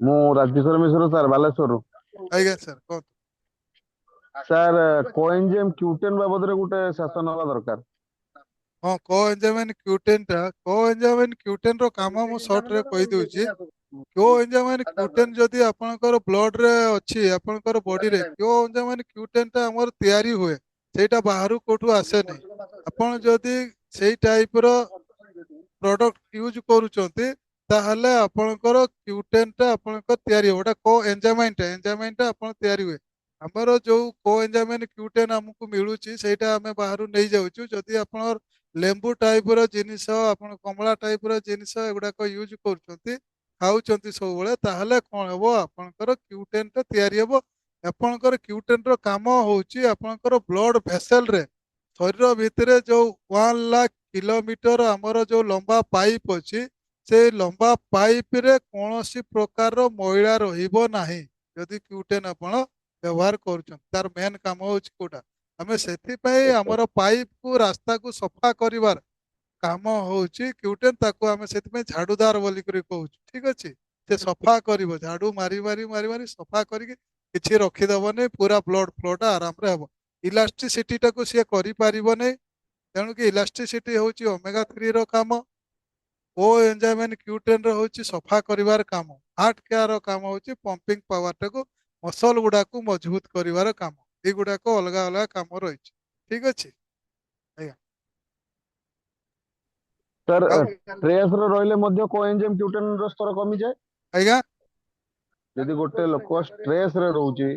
ମୁଁ ରାଜକିଶୋର ମିଶ୍ର ସାର୍ ବାଲେଶ୍ୱରରୁ। ଆଜ୍ଞା ସାର୍ କୁହନ୍ତୁ ସାର୍ କୋଏନଜିଏମ୍ କ୍ୟୁଟେନ୍ ବାବଦରେ ଗୋଟେ ସେସନ ହବା ଦରକାର। ହଁ କୋଏଞ୍ଜାମାଇନ୍ କ୍ୟୁଟେନ୍ ର କାମ ମୁଁ ସର୍ଟରେ କହିଦେଉଛି କୋଏଞ୍ଜାମାଇନ୍ କ୍ୟୁଟେନ୍ ଯଦି ଆପଣଙ୍କର ବ୍ଲଡରେ ଅଛି ଆପଣଙ୍କର ବଡିରେ କୋଏଞ୍ଜାମାଇନ୍ କ୍ୟୁଟେନ୍ ଟା ଆମର ତିଆରି ହୁଏ ସେଇଟା ବାହାରୁ କୋଉଠୁ ଆସେନି ଆପଣ ଯଦି ସେଇ ଟାଇପର ପ୍ରଡକ୍ଟ ୟୁଜ୍ କରୁଛନ୍ତି ତାହେଲେ ଆପଣଙ୍କର କ୍ୟୁଟେନ୍ଟା ଆପଣଙ୍କର ତିଆରି ହେବ ଏଟା ଏଞ୍ଜାମାଇନ୍ଟା ଆପଣ ତିଆରି ହୁଏ ଆମର ଯୋଉ କୋଏଞ୍ଜାମାଇନ୍ କ୍ୟୁଟେନ୍ ଆମକୁ ମିଳୁଛି ସେଇଟା ଆମେ ବାହାରୁ ନେଇଯାଉଛୁ ଯଦି ଆପଣଙ୍କର ଲେମ୍ବୁ ଟାଇପର ଜିନିଷ ଆପଣ କମଳା ଟାଇପର ଜିନିଷ ଏଗୁଡାକ ୟୁଜ୍ କରୁଛନ୍ତି ଖାଉଛନ୍ତି ସବୁବେଳେ ତାହେଲେ କ'ଣ ହେବ ଆପଣଙ୍କର କ୍ୟୁଟେନ୍ଟା ତିଆରି ହେବ ଆପଣଙ୍କର କ୍ୟୁଟେନ୍ର କାମ ହେଉଛି ଆପଣଙ୍କର ବ୍ଲଡ ଭେସେଲରେ ଶରୀର ଭିତରେ ଯୋଉ 1,00,000 କିଲୋମିଟର ଆମର ଯୋଉ ଲମ୍ବା ପାଇପ୍ ଅଛି ସେଇ ଲମ୍ବା ପାଇପରେ କୌଣସି ପ୍ରକାରର ମଇଳା ରହିବ ନାହିଁ ଯଦି କ୍ୟୁଟେନ୍ ଆପଣ ବ୍ୟବହାର କରୁଛନ୍ତି ତାର ମେନ୍ କାମ ହେଉଛି କୋଉଟା ଆମେ ସେଥିପାଇଁ ଆମର ପାଇପକୁ ରାସ୍ତାକୁ ସଫା କରିବାର କାମ ହେଉଛି କ୍ୟୁଟେନ୍ ତାକୁ ଆମେ ସେଥିପାଇଁ ଝାଡୁଦାର ବୋଲିକରି କହୁଛୁ ଠିକ ଅଛି ସେ ସଫା କରିବ ଝାଡୁ ମାରି ମାରି ମାରି ମାରି ସଫା କରିକି କିଛି ରଖିଦେବନି ପୁରା ବ୍ଲଡ ଫ୍ଲୋଟା ଆରାମରେ ହେବ ଇଲାଷ୍ଟିସିଟିଟାକୁ ସିଏ କରିପାରିବନି ତେଣୁକି ଇଲାଷ୍ଟିସିଟି ହେଉଛି ଓମେଗା 3 ର କାମ ଓ ଏଞ୍ଜାଇମ୍ କ୍ୟୁଟେନ୍ ର ହେଉଛି ସଫା କରିବାର କାମ ହାର୍ଟ କେୟାର ର କାମ ହେଉଛି ପମ୍ପିଂ ପାୱାରଟାକୁ ମସଲ ଗୁଡାକୁ ମଜବୁତ କରିବାର କାମ ଏଗୁଡାକ ଅଲଗା ଅଲଗା କାମ ରହିଛି ଠିକ ଅଛି ଆଜ୍ଞା ସାର୍ ଆଉ ଟ୍ରେସରେ ରହିଲେ ମଧ୍ୟ କୋଏନଜିଏମ୍ କ୍ୟୁଟେନ୍ ର ସ୍ତର କମିଯାଏ। ଆଜ୍ଞା ଯଦି ଗୋଟେ ଲୋକ ଷ୍ଟ୍ରେସରେ ରହୁଛି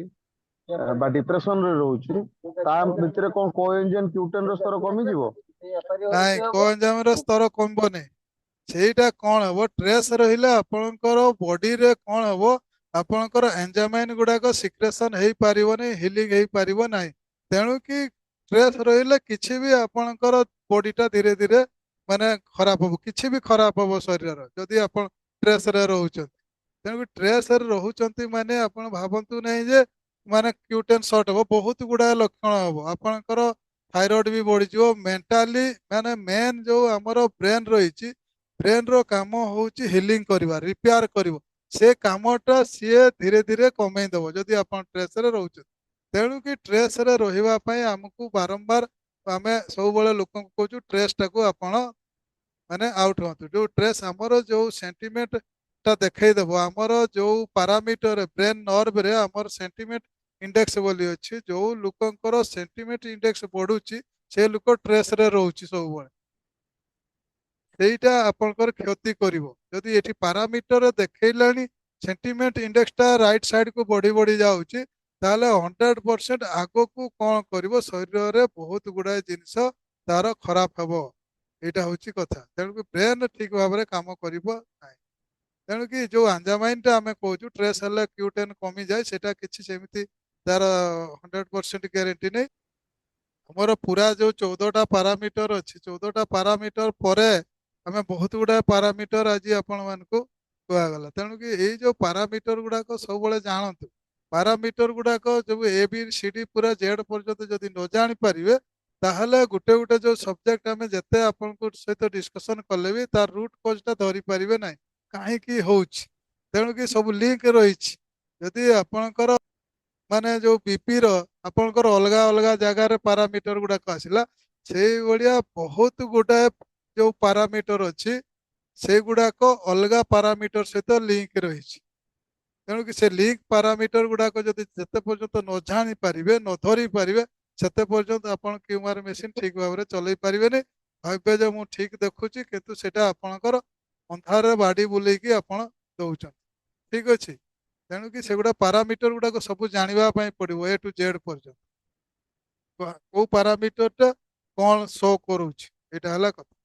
ବା ଡିପ୍ରେସନରେ ରହୁଛି ତା ଭିତରେ କ'ଣ କୋଏନଜିଏମ୍ କ୍ୟୁଟେନ୍ ର ସ୍ତର କମିଯିବ? ନାଇଁ କୋଏଞ୍ଜାଇମ୍ ର ସ୍ତର କମିବନି ସେଇଟା କ'ଣ ହବ ଟ୍ରେସ୍ ରହିଲେ ଆପଣଙ୍କର ବଡିରେ କ'ଣ ହବ ଆପଣଙ୍କର ଏଞ୍ଜାମାଇନ୍ ଗୁଡାକ ସିକ୍ରେସନ ହେଇପାରିବନି ହିଲିଂ ହେଇପାରିବ ନାହିଁ ତେଣୁକି ଟ୍ରେସ୍ ରହିଲେ କିଛି ବି ଆପଣଙ୍କର ବଡିଟା ଧୀରେ ଧୀରେ ମାନେ ଖରାପ ହବ କିଛି ବି ଖରାପ ହବ ଶରୀରର ଯଦି ଆପଣ ଟ୍ରେସ୍ରେ ରହୁଛନ୍ତି ତେଣୁକି ଟ୍ରେସ୍ରେ ରହୁଛନ୍ତି ମାନେ ଆପଣ ଭାବନ୍ତୁ ନାହିଁ ଯେ ମାନେ କ୍ୟୁଟେନ୍ ସର୍ଟ ହବ ବହୁତ ଗୁଡାଏ ଲକ୍ଷଣ ହବ ଆପଣଙ୍କର ଥାଇରଏଡ୍ ବି ବଢିଯିବ ମେଣ୍ଟାଲି ମାନେ ମେନ୍ ଯୋଉ ଆମର ବ୍ରେନ୍ ରହିଛି ବ୍ରେନ୍ର କାମ ହେଉଛି ହିଲିଂ କରିବା ରିପେୟାର କରିବ ସେ କାମଟା ସିଏ ଧୀରେ ଧୀରେ କମେଇ ଦେବ ଯଦି ଆପଣ ଟ୍ରେସ୍ରେ ରହୁଛନ୍ତି ତେଣୁକି ଟ୍ରେସ୍ରେ ରହିବା ପାଇଁ ଆମକୁ ବାରମ୍ବାର ଆମେ ସବୁବେଳେ ଲୋକଙ୍କୁ କହୁଛୁ ଟ୍ରେସ୍ଟାକୁ ଆପଣ ମାନେ ଆଉଟ୍ ହୁଅନ୍ତୁ ଯୋଉ ଟ୍ରେସ୍ ଆମର ଯୋଉ ସେଣ୍ଟିମେଣ୍ଟଟା ଦେଖେଇଦେବ ଆମର ଯୋଉ ପାରାମିଟର ବ୍ରେନ୍ ନର୍ଭରେ ଆମର ସେଣ୍ଟିମେଣ୍ଟ ଇଣ୍ଡେକ୍ସ ବୋଲି ଅଛି ଯୋଉ ଲୋକଙ୍କର ସେଣ୍ଟିମେଣ୍ଟ ଇଣ୍ଡେକ୍ସ ବଢୁଛି ସେ ଲୋକ ଟ୍ରେସ୍ରେ ରହୁଛି ସବୁବେଳେ ସେଇଟା ଆପଣଙ୍କର କ୍ଷତି କରିବ ଯଦି ଏଠି ପାରାମିଟର ଦେଖେଇଲାଣି ସେଣ୍ଟିମେଣ୍ଟ ଇଣ୍ଡେକ୍ସଟା ରାଇଟ୍ ସାଇଡକୁ ବଢି ବଢି ଯାଉଛି ତାହେଲେ 100% ଆଗକୁ କ'ଣ କରିବ ଶରୀରରେ ବହୁତ ଗୁଡାଏ ଜିନିଷ ତାର ଖରାପ ହେବ ଏଇଟା ହଉଛି କଥା ତେଣୁକି ବ୍ରେନ୍ ଠିକ ଭାବରେ କାମ କରିବ ନାହିଁ ତେଣୁକି ଯୋଉ ଆଞ୍ଜାମାଇନ୍ଟା ଆମେ କହୁଛୁ ଟ୍ରେସ୍ ହେଲେ କ୍ୟୁଟେନ୍ କମିଯାଏ ସେଟା କିଛି ସେମିତି ତାର 100% ଗ୍ୟାରେଣ୍ଟି ନେଇ ଆମର ପୁରା ଯୋଉ 14ଟା ପାରାମିଟର ଅଛି 14ଟା ପାରାମିଟର ପରେ ଆମେ ବହୁତ ଗୁଡାଏ ପାରାମିଟର ଆଜି ଆପଣମାନଙ୍କୁ କୁହାଗଲା ତେଣୁକି ଏଇ ଯୋଉ ପାରାମିଟର ଗୁଡାକ ସବୁବେଳେ ଜାଣନ୍ତୁ ପାରାମିଟର ଗୁଡାକ ଯୋଉ ABCD ପୁରା Z ପର୍ଯ୍ୟନ୍ତ ଯଦି ନ ଜାଣିପାରିବେ ତାହେଲେ ଗୋଟେ ଗୋଟେ ଯୋଉ ସବଜେକ୍ଟ ଆମେ ଯେତେ ଆପଣଙ୍କ ସହିତ ଡିସ୍କସନ କଲେ ବି ତାର ରୁଟ୍ କଜ୍ଟା ଧରିପାରିବେ ନାହିଁ କାହିଁକି ହଉଛି ତେଣୁକି ସବୁ ଲିଙ୍କ ରହିଛି ଯଦି ଆପଣଙ୍କର ମାନେ ଯୋଉ ବିପି ର ଆପଣଙ୍କର ଅଲଗା ଅଲଗା ଜାଗାରେ ପାରାମିଟର ଗୁଡାକ ଆସିଲା, ସେଇଭଳିଆ ବହୁତ ଗୁଡାଏ ଯୋଉ ପାରାମିଟର ଅଛି ସେଗୁଡାକ ଅଲଗା ପାରାମିଟର ସହିତ ଲିଙ୍କ ରହିଛି। ତେଣୁକି ସେ ଲିଙ୍କ ପାରାମିଟର ଗୁଡାକ ଯଦି ଯେତେ ପର୍ଯ୍ୟନ୍ତ ନ ଜାଣି ପାରିବେ ନ ଧରି ପାରିବେ ସେତେ ପର୍ଯ୍ୟନ୍ତ ଆପଣ କ୍ୟୁଆର ମେସିନ୍ ଠିକ ଭାବରେ ଚଲେଇ ପାରିବେନି। ଭାବିବେ ଯେ ମୁଁ ଠିକ ଦେଖୁଛି କିନ୍ତୁ ସେଟା ଆପଣଙ୍କର ଅନ୍ଧାରରେ ବାଡି ବୁଲେଇକି ଆପଣ ଦଉଛନ୍ତି। ଠିକ ଅଛି। ତେଣୁକି ସେଗୁଡା ପାରାମିଟର ଗୁଡାକ ସବୁ ଜାଣିବା ପାଇଁ ପଡିବ A to Z ପର୍ଯ୍ୟନ୍ତ। କୋଉ ପାରାମିଟରଟା କଣ ଶୋ କରୁଛି, ଏଇଟା ହେଲା କଥା।